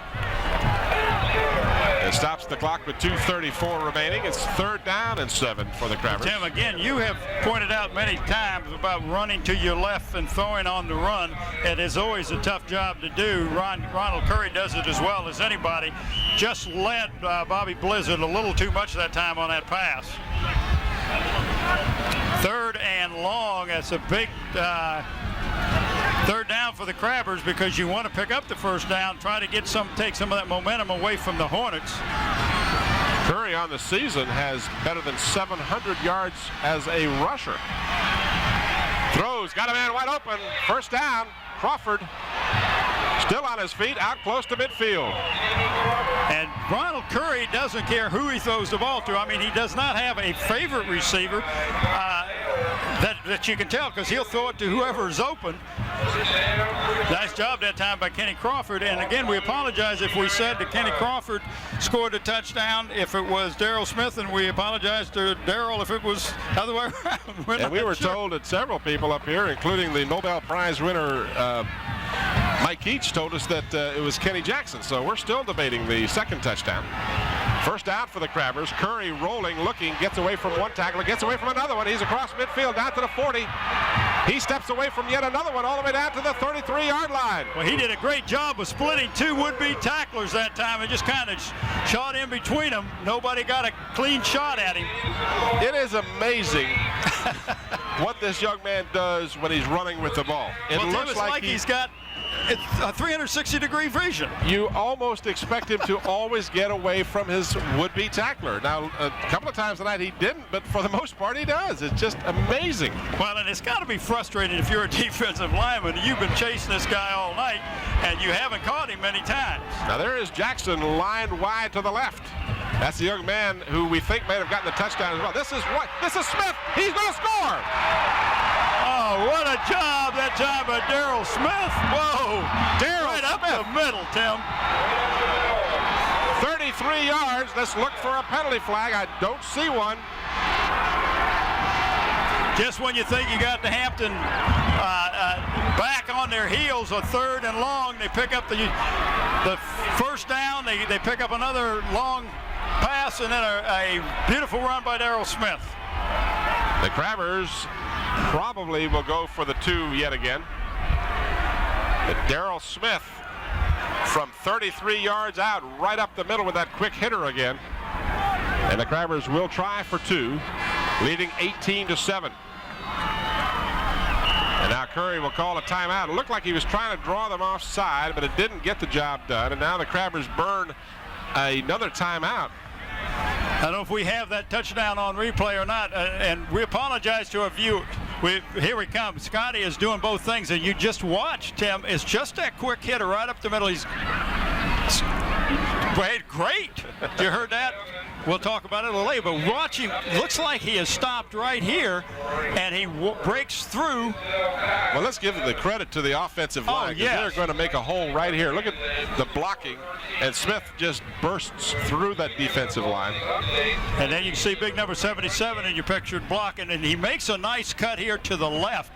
It stops the clock with 2:34 remaining. It's 3rd down and 7 for the Crabbers. Tim, again, you have pointed out many times about running to your left and throwing on the run. It is always a tough job to do. Ronald Curry does it as well as anybody. Just led Bobby Blizzard a little too much that time on that pass. 3rd and long. That's a big 3rd down for the Crabbers because you want to pick up the first down, try to get take some of that momentum away from the Hornets. Curry on the season has better than 700 yards as a rusher. Throws, got a man wide open. First down, Crawford. Still on his feet, out close to midfield. And Ronald Curry doesn't care who he throws the ball to. I mean, he does not have a favorite receiver that you can tell because he'll throw it to whoever is open. Nice job that time by Kenny Crawford. And again, we apologize if we said that Kenny Crawford scored a touchdown if it was Daryl Smith, and we apologize to Daryl if it was the other way around. And we were told that several people up here, including the Nobel Prize winner Mike Keach, told us that it was Kenny Jackson. So we're still debating the second touchdown. First out for the Crabbers. Curry rolling, looking, gets away from one tackler, gets away from another one. He's across midfield down to the 40. He steps away from yet another one all the way down to the 33-yard line. Well, he did a great job of splitting two would-be tacklers that time and just kind of shot in between them. Nobody got a clean shot at him. It is amazing what this young man does when he's running with the ball. It looks like he's got a 360-degree vision. You almost expect him to always get away from his would-be tackler. Now, a couple of times tonight he didn't, but for the most part he does. It's just amazing. Well, and it's got to be frustrating if you're a defensive lineman. You've been chasing this guy all night, and you haven't caught him many times. Now, there is Jackson lined wide to the left. That's the young man who we think may have gotten the touchdown as well. This is Smith. He's going to score. Oh, what a job that time by Daryl Smith. Whoa. Daryl right up Smith. the middle, Tim. 33 yards. Let's look for a penalty flag. I don't see one. Just when you think you got the Hampton back on their heels, a 3rd and long, they pick up the first down. They pick up another long pass, and then a beautiful run by Daryl Smith. The Crabbers probably will go for the 2 yet again. Daryl Smith from 33 yards out, right up the middle with that quick hitter again. And the Crabbers will try for 2, leading 18-7. And now Curry will call a timeout. It looked like he was trying to draw them offside, but it didn't get the job done. And now the Crabbers burn another timeout. I don't know if we have that touchdown on replay or not, and we apologize to our viewers. Here we come. Scotty is doing both things, and you just watch, Tim. It's just that quick hitter right up the middle. He's great. You heard that? We'll talk about it a little later, but watch him. Looks like he has stopped right here, and he breaks through. Well, let's give the credit to the offensive line. Yes. They're going to make a hole right here. Look at the blocking, and Smith just bursts through that defensive line. And then you can see big number 77 in your pictured blocking, and he makes a nice cut here to the left.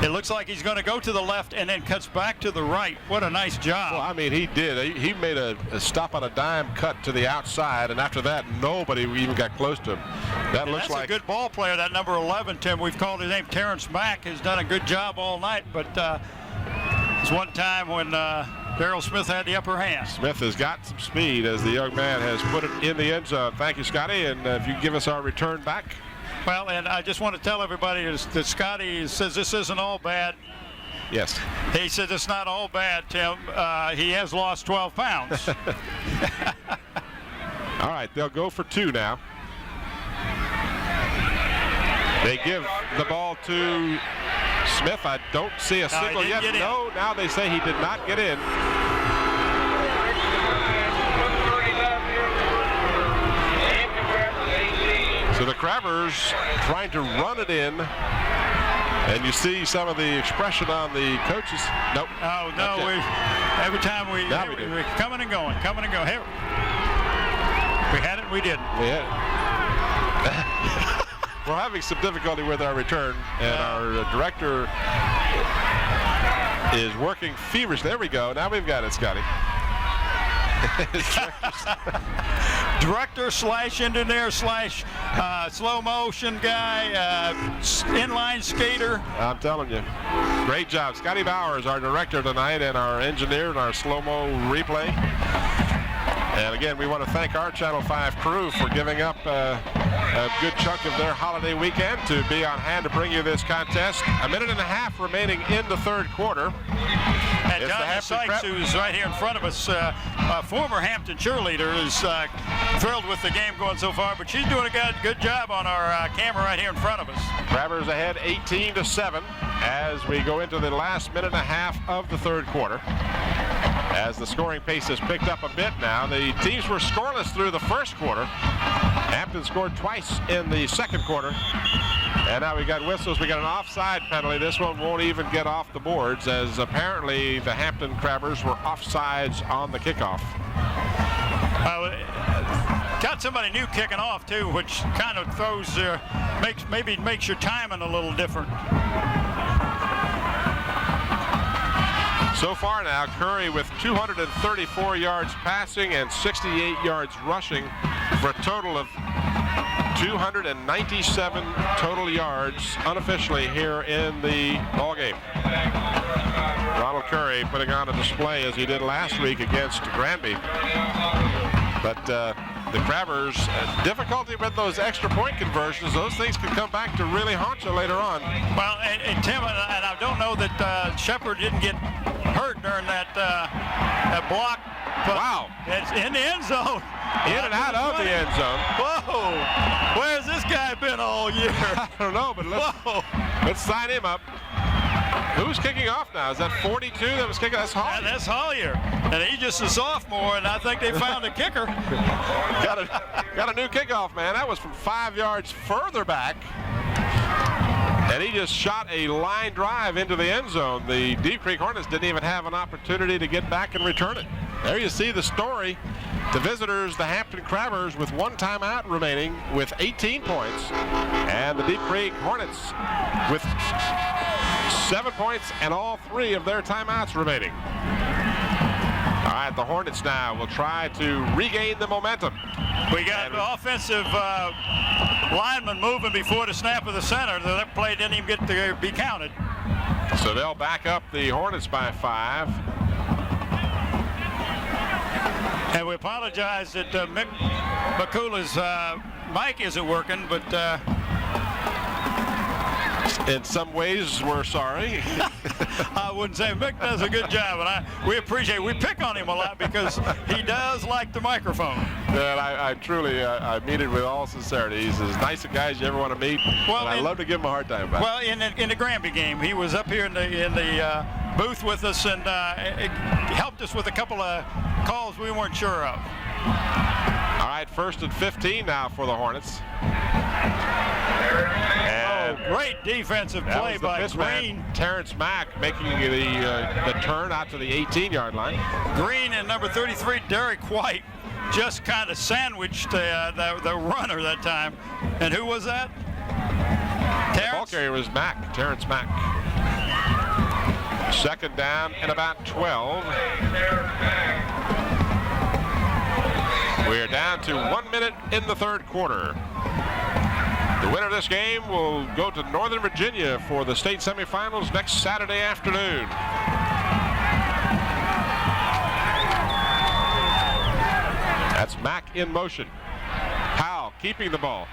It looks like he's going to go to the left and then cuts back to the right. What a nice job. Well, I mean, he did. He made a stop on a dime cut to the outside, and after that, nobody even got close to him. That looks like a good ball player, that number 11, Tim. We've called his name Terrence Mack. Has done a good job all night, but there's one time when Daryl Smith had the upper hand. Smith has got some speed as the young man has put it in the end zone. Thank you, Scotty, and if you give us our return back. Well, and I just want to tell everybody that Scotty says this isn't all bad. Yes. He said it's not all bad, Tim. He has lost 12 pounds. All right, they'll go for 2 now. They give the ball to Smith. I don't see a signal yet. No, now they say he did not get in. So the Crabbers trying to run it in, and you see some of the expression on the coaches. Nope. Oh no! Every time we're coming and going, Here, we had it, we didn't. Yeah. We're having some difficulty with our return, and our director is working feverishly. There we go. Now we've got it, Scotty. Director / engineer / slow motion guy, inline skater. I'm telling you, great job. Scotty Bauer is our director tonight, and our engineer and our slow-mo replay. And again, we want to thank our Channel 5 crew for giving up a good chunk of their holiday weekend to be on hand to bring you this contest. 1.5 minutes remaining in the third quarter. And Dyer Sykes, who's right here in front of us, a former Hampton cheerleader, is thrilled with the game going so far, but she's doing a good job on our camera right here in front of us. Crabbers ahead 18-7 as we go into the last 1.5 minutes of the third quarter. As the scoring pace has picked up a bit now. The teams were scoreless through the first quarter. Hampton scored twice in the second quarter. And now we got whistles. We got an offside penalty. This one won't even get off the boards, as apparently the Hampton Crabbers were offsides on the kickoff. Got somebody new kicking off too, which kind of throws, makes your timing a little different. So far now, Curry with 234 yards passing and 68 yards rushing for a total of 297 total yards unofficially here in the ball game. Ronald Curry putting on a display as he did last week against Granby. But the Crabbers, difficulty with those extra point conversions. Those things can come back to really haunt you later on. Well, and Tim, and I don't know that Shepard didn't get hurt during that block. But wow. It's in the end zone. In and out of the end zone. Whoa. Where's this guy been all year? I don't know, but let's sign him up. Who's kicking off now? Is that 42 that was kicking? That's Hollier. Yeah, that's Hollier. And he's just a sophomore, and I think they found a kicker. Got a new kickoff, man. That was from 5 yards further back. And he just shot a line drive into the end zone. The Deep Creek Hornets didn't even have an opportunity to get back and return it. There you see the story. The visitors, the Hampton Crabbers, with one timeout remaining with 18 points. And the Deep Creek Hornets with 7 points and all 3 of their timeouts remaining. All right, the Hornets now will try to regain the momentum. We got the offensive lineman moving before the snap of the center. That play didn't even get to be counted. So they'll back up the Hornets by 5. And we apologize that Mick McCullough's mic isn't working, but in some ways, we're sorry. I wouldn't say Mick does a good job, and we appreciate it. We pick on him a lot because he does like the microphone. And I truly, I mean it with all sincerity. He's as nice a guy as you ever want to meet. Well, I love to give him a hard time about it. Well, in the Granby game, he was up here in the booth with us and it helped us with a couple of calls we weren't sure of. All right, 1st and 15 now for the Hornets. And great defensive play by Green. Terrence Mack making the turn out to the 18-yard line. Green and number 33, Derek White, just kind of sandwiched the runner that time. And who was that? The ball carrier was Mack, Terrence Mack. 2nd down and about 12. We're down to 1 minute in the 3rd quarter. The winner of this game will go to Northern Virginia for the state semifinals next Saturday afternoon. That's Mack in motion. Powell keeping the ball.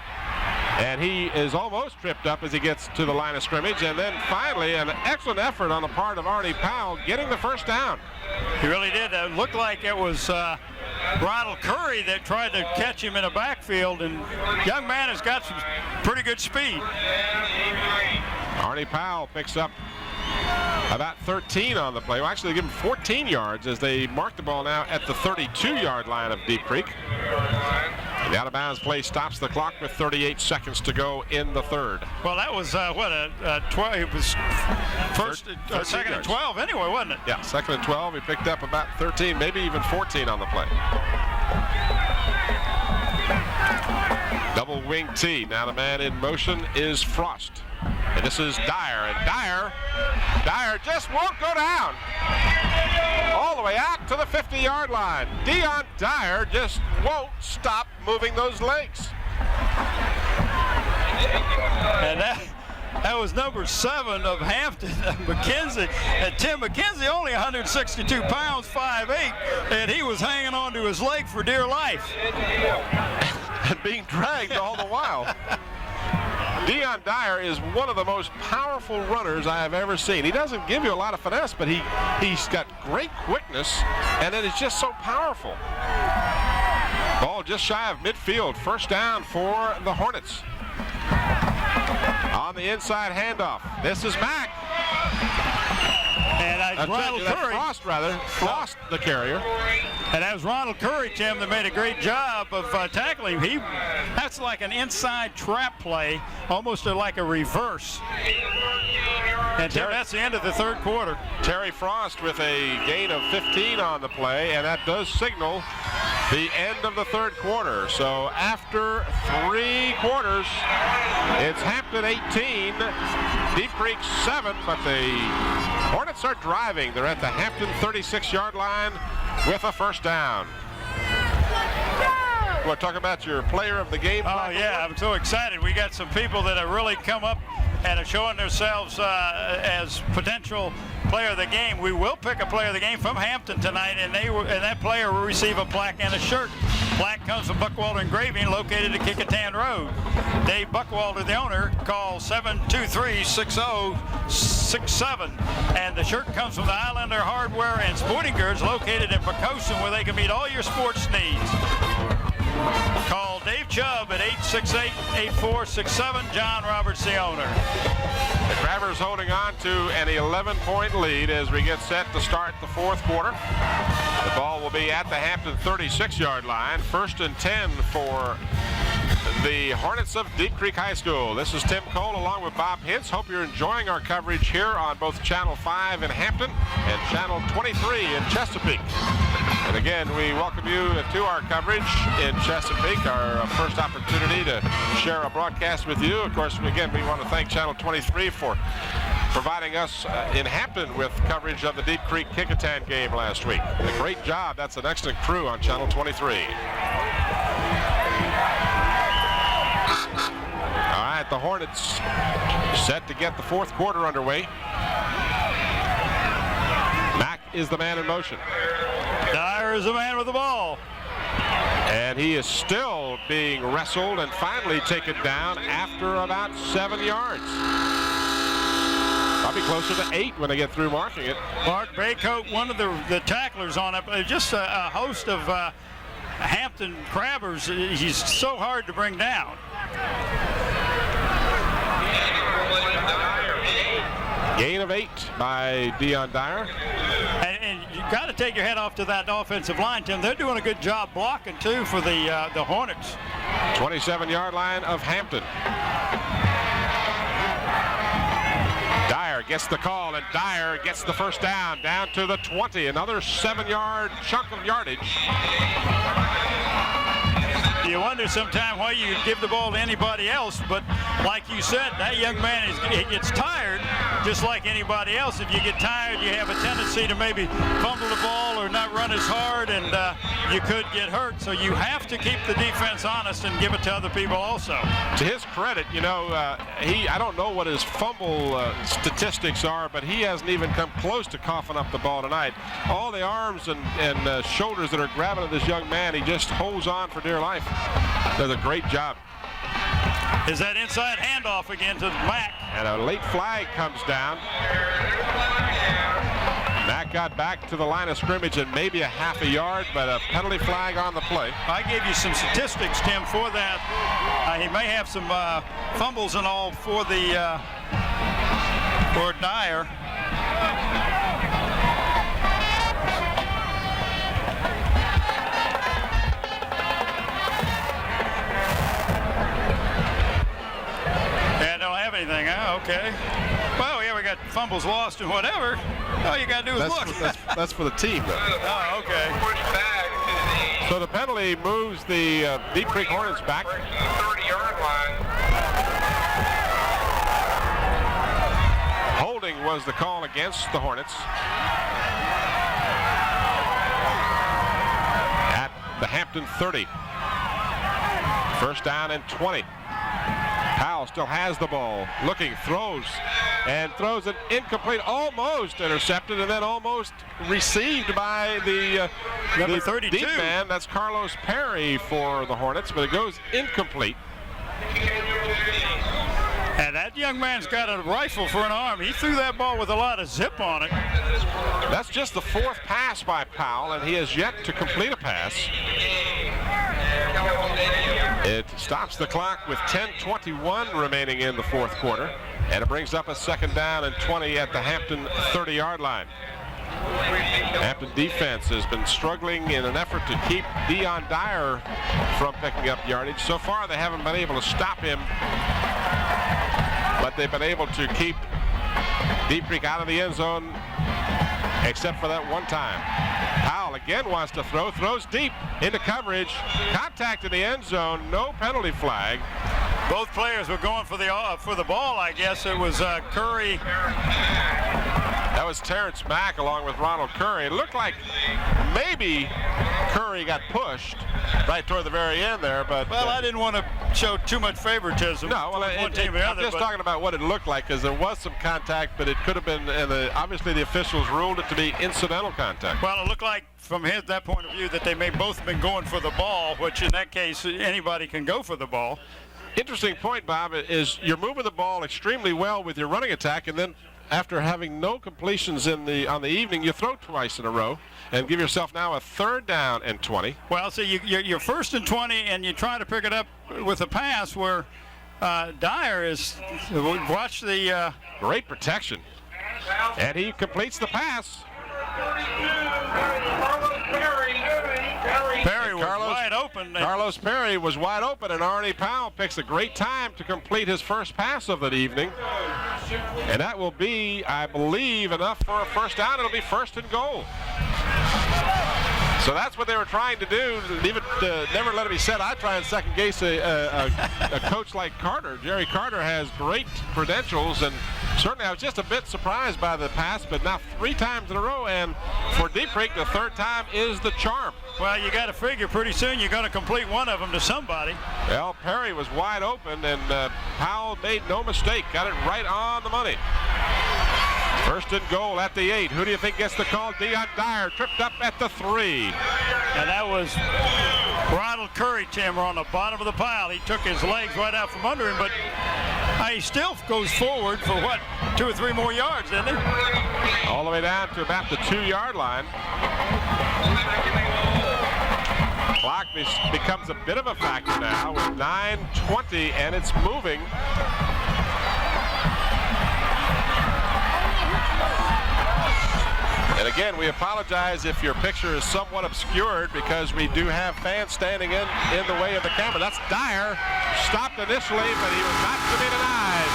And he is almost tripped up as he gets to the line of scrimmage. And then finally, an excellent effort on the part of Artie Powell getting the 1st down. He really did. It looked like it was Ronald Curry that tried to catch him in a backfield. And young man has got some pretty good speed. Artie Powell picks up about 13 on the play. Well, actually, they give him 14 yards as they mark the ball now at the 32-yard line of Deep Creek. The out-of-bounds play stops the clock with 38 seconds to go in the 3rd. Well, that was, 12? It was first, 2nd and 12 anyway, wasn't it? Yeah, 2nd and 12. He picked up about 13, maybe even 14 on the play. Double wing T. Now the man in motion is Frost. And this is Dyer. And Dyer just won't go down. All the way out to the 50-yard line. Dion Dyer just won't stop moving those legs. And that was number 7 of Hampton, McKenzie. And Tim McKenzie, only 162 pounds, 5'8", and he was hanging on to his leg for dear life. And being dragged all the while. Dion Dyer is one of the most powerful runners I have ever seen. He doesn't give you a lot of finesse, but he's got great quickness, and it is just so powerful. Ball just shy of midfield. 1st down for the Hornets. On the inside handoff. This is Mack. And Ronald Curry. Frost, the carrier. And that was Ronald Curry, Tim, that made a great job of tackling him. That's like an inside trap play, almost like a reverse. And Tim, that's the end of the third quarter. Terry Frost with a gain of 15 on the play, and that does signal the end of the third quarter. So after 3 quarters, it's Hampton 18, Deep Creek 7, but the Hornets are driving. They're at the Hampton 36-yard line with a first down. You want to talk about your player of the game? Oh, yeah, I'm so excited. We got some people that have really come up and are showing themselves as potential player of the game. We will pick a player of the game from Hampton tonight, and that player will receive a plaque and a shirt. Plaque comes from Buckwalter Engraving, located at Kickotan Road. Dave Buckwalter, the owner, call 723-6067. And the shirt comes from the Islander Hardware and Sporting Goods, located in Pocosin, where they can meet all your sports needs. Call Dave Chubb at 868-8467. John Roberts, the owner. The Grabbers holding on to an 11-point lead as we get set to start the fourth quarter. The ball will be at the Hampton 36-yard line. 1st and 10 for the Hornets of Deep Creek High School. This is Tim Cole along with Bob Hintz. Hope you're enjoying our coverage here on both Channel 5 in Hampton and Channel 23 in Chesapeake. And again, we welcome you to our coverage in Chesapeake, our first opportunity to share a broadcast with you. Of course, again, we want to thank Channel 23 for providing us in Hampton with coverage of the Deep Creek Kickotan game last week. A great job. That's an excellent crew on Channel 23. All right, the Hornets set to get the fourth quarter underway. Mack is the man in motion. Dyer is the man with the ball. And he is still being wrestled and finally taken down after about 7 yards. Probably closer to 8 when they get through marking it. Mark Baycoat, one of the tacklers on it, just a host of Hampton crabbers. He's so hard to bring down. Gain of 8 by Dion Dyer. And you got to take your head off to that offensive line, Tim. They're doing a good job blocking, too, for the Hornets. 27-yard line of Hampton. Dyer gets the call, and Dyer gets the first down to the 20. Another 7-yard chunk of yardage. You wonder sometimes why you give the ball to anybody else, but like you said, that young man he gets tired just like anybody else. If you get tired, you have a tendency to maybe fumble the ball or not run as hard, and you could get hurt. So you have to keep the defense honest and give it to other people also. To his credit, you know, I don't know what his fumble statistics are, but he hasn't even come close to coughing up the ball tonight. All the arms and shoulders that are grabbing at this young man, he just holds on for dear life. Does a great job. Is that inside handoff again to Mack? And a late flag comes down. Mack got back to the line of scrimmage and maybe a half a yard, but a penalty flag on the play. I gave you some statistics, Tim, for that. He may have some fumbles and all for Dyer. Anything, huh? Okay. Well, yeah, we got fumbles lost and whatever. All you got to do is look. That's for the team, though. Oh, okay. So the penalty moves the Deep Creek Hornets back. 30-yard line. Holding was the call against the Hornets. At the Hampton 30. First down and 20. Powell still has the ball, looking, throws an incomplete, almost intercepted, and then almost received by the number 32 deep man. That's Carlos Perry for the Hornets, but it goes incomplete. And that young man's got a rifle for an arm. He threw that ball with a lot of zip on it. That's just the fourth pass by Powell, and he has yet to complete a pass. It stops the clock with 10:21 remaining in the fourth quarter, and it brings up a second down and 20 at the Hampton 30-yard line. Hampton defense has been struggling in an effort to keep Dyer from picking up yardage. So far, they haven't been able to stop him, but they've been able to keep Deep Creek out of the end zone, except for that one time. Powell again wants to throw, throws deep into coverage, contact in the end zone, no penalty flag. Both players were going for the ball, I guess. It was Curry. That was Terrence Mack along with Ronald Curry. It looked like maybe Curry got pushed right toward the very end there, but... Well, I didn't want to show too much favoritism. No, well, I'm just talking about what it looked like, because there was some contact, but it could have been, obviously the officials ruled it to be incidental contact. Well, it looked like, from that point of view, that they may both have been going for the ball, which in that case, anybody can go for the ball. Interesting point, Bob, is you're moving the ball extremely well with your running attack, and then after having no completions on the evening, you throw twice in a row and give yourself now a 3rd down and 20. Well, so you're 1st and 20, and you try to pick it up with a pass where Dyer is. Watch the great protection, and he completes the pass. Perry was wide open. Carlos Perry was wide open, and Artie Powell picks a great time to complete his first pass of that evening. And that will be, I believe, enough for a 1st down. It'll be 1st and goal. So that's what they were trying to do. Even never let it be said, I try and second guess a coach like Carter. Jerry Carter has great credentials, and certainly I was just a bit surprised by the pass, but now 3 times in a row, and for Deep Creek, the 3rd time is the charm. Well, you got to figure pretty soon you're going to complete one of them to somebody. Well, Perry was wide open, and Powell made no mistake. Got it right on the money. 1st and goal at the 8. Who do you think gets the call? Dyer tripped up at the 3. And that was Ronald Curry, Tim, on the bottom of the pile. He took his legs right out from under him, but he still goes forward for, 2 or 3 more yards, didn't he? All the way down to about the 2-yard line. Clock becomes a bit of a factor now with 9:20, and it's moving. And again, we apologize if your picture is somewhat obscured, because we do have fans standing in the way of the camera. That's Dyer, stopped initially, but he was not to be denied.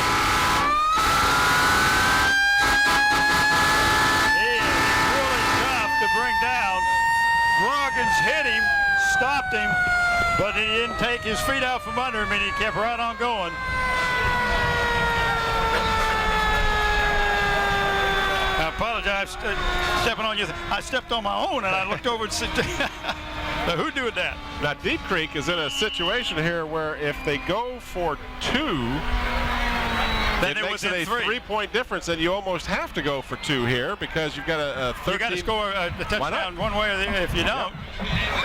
He is really tough to bring down. Groggins hit him, stopped him, but he didn't take his feet out from under him, and he kept right on going. I apologize stepping on you. I stepped on my own, and I looked over and said, now, who did that? Now, Deep Creek is in a situation here where if they go for 2, then it makes it a 3-point difference, and you almost have to go for 2 here, because you've got a 13. You got to score a touchdown one way or the other. If you don't,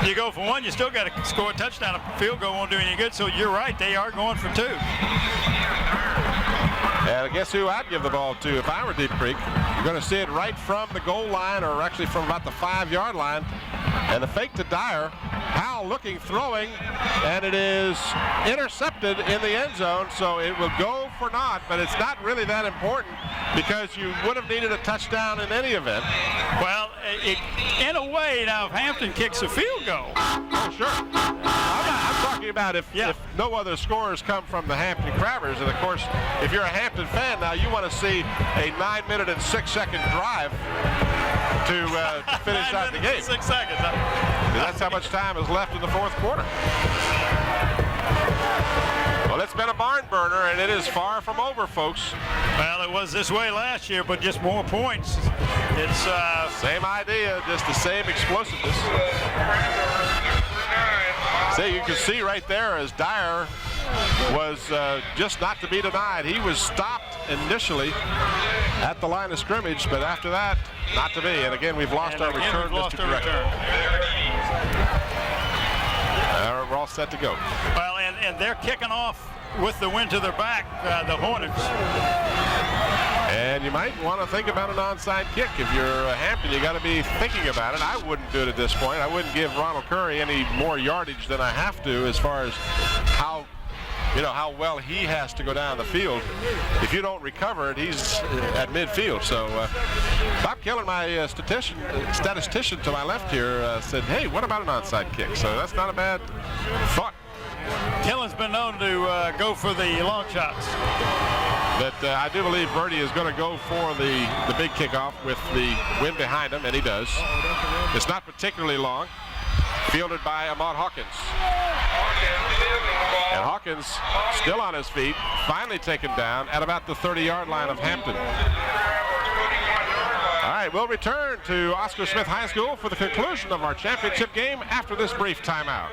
you go for 1, you still got to score a touchdown. A field goal won't do any good. So you're right, they are going for 2. And guess who I'd give the ball to if I were Deep Creek? You're going to see it right from the goal line, or actually from about the 5-yard line. And the fake to Dyer. Powell looking, throwing, and it is intercepted in the end zone, so it will go for naught, but it's not really that important, because you would have needed a touchdown in any event. Well, in a way, now if Hampton kicks a field goal. Oh, sure. I'm talking about if no other scores come from the Hampton Crabbers, and of course, if you're a Hampton fan now, you want to see a 9-minute and 6-second drive to finish out the game. 6 seconds. That's how much time is left in the 4th quarter. Well, it's been a barn burner, and it is far from over, folks. Well, it was this way last year, but just more points. It's same idea, just the same explosiveness. See, you can see right there as Dyer was just not to be denied. He was stopped initially at the line of scrimmage, but after that, not to be. And again, we've lost our return, Mr. Director. We're all set to go. Well, and they're kicking off with the wind to their back, the Hornets. And you might want to think about an onside kick. If you're Hampton, you got to be thinking about it. I wouldn't do it at this point. I wouldn't give Ronald Curry any more yardage than I have to, as far as how you know, how well he has to go down the field. If you don't recover it, he's at midfield. So Bob Killen, my statistician to my left here, said, hey, what about an onside kick? So that's not a bad thought. Killen's been known to go for the long shots. But I do believe Birdie is going to go for the big kickoff with the wind behind him, and he does. It's not particularly long. Fielded by Aman Hawkins. And Hawkins still on his feet, finally taken down at about the 30-yard line of Hampton. All right, we'll return to Oscar Smith High School for the conclusion of our championship game after this brief timeout.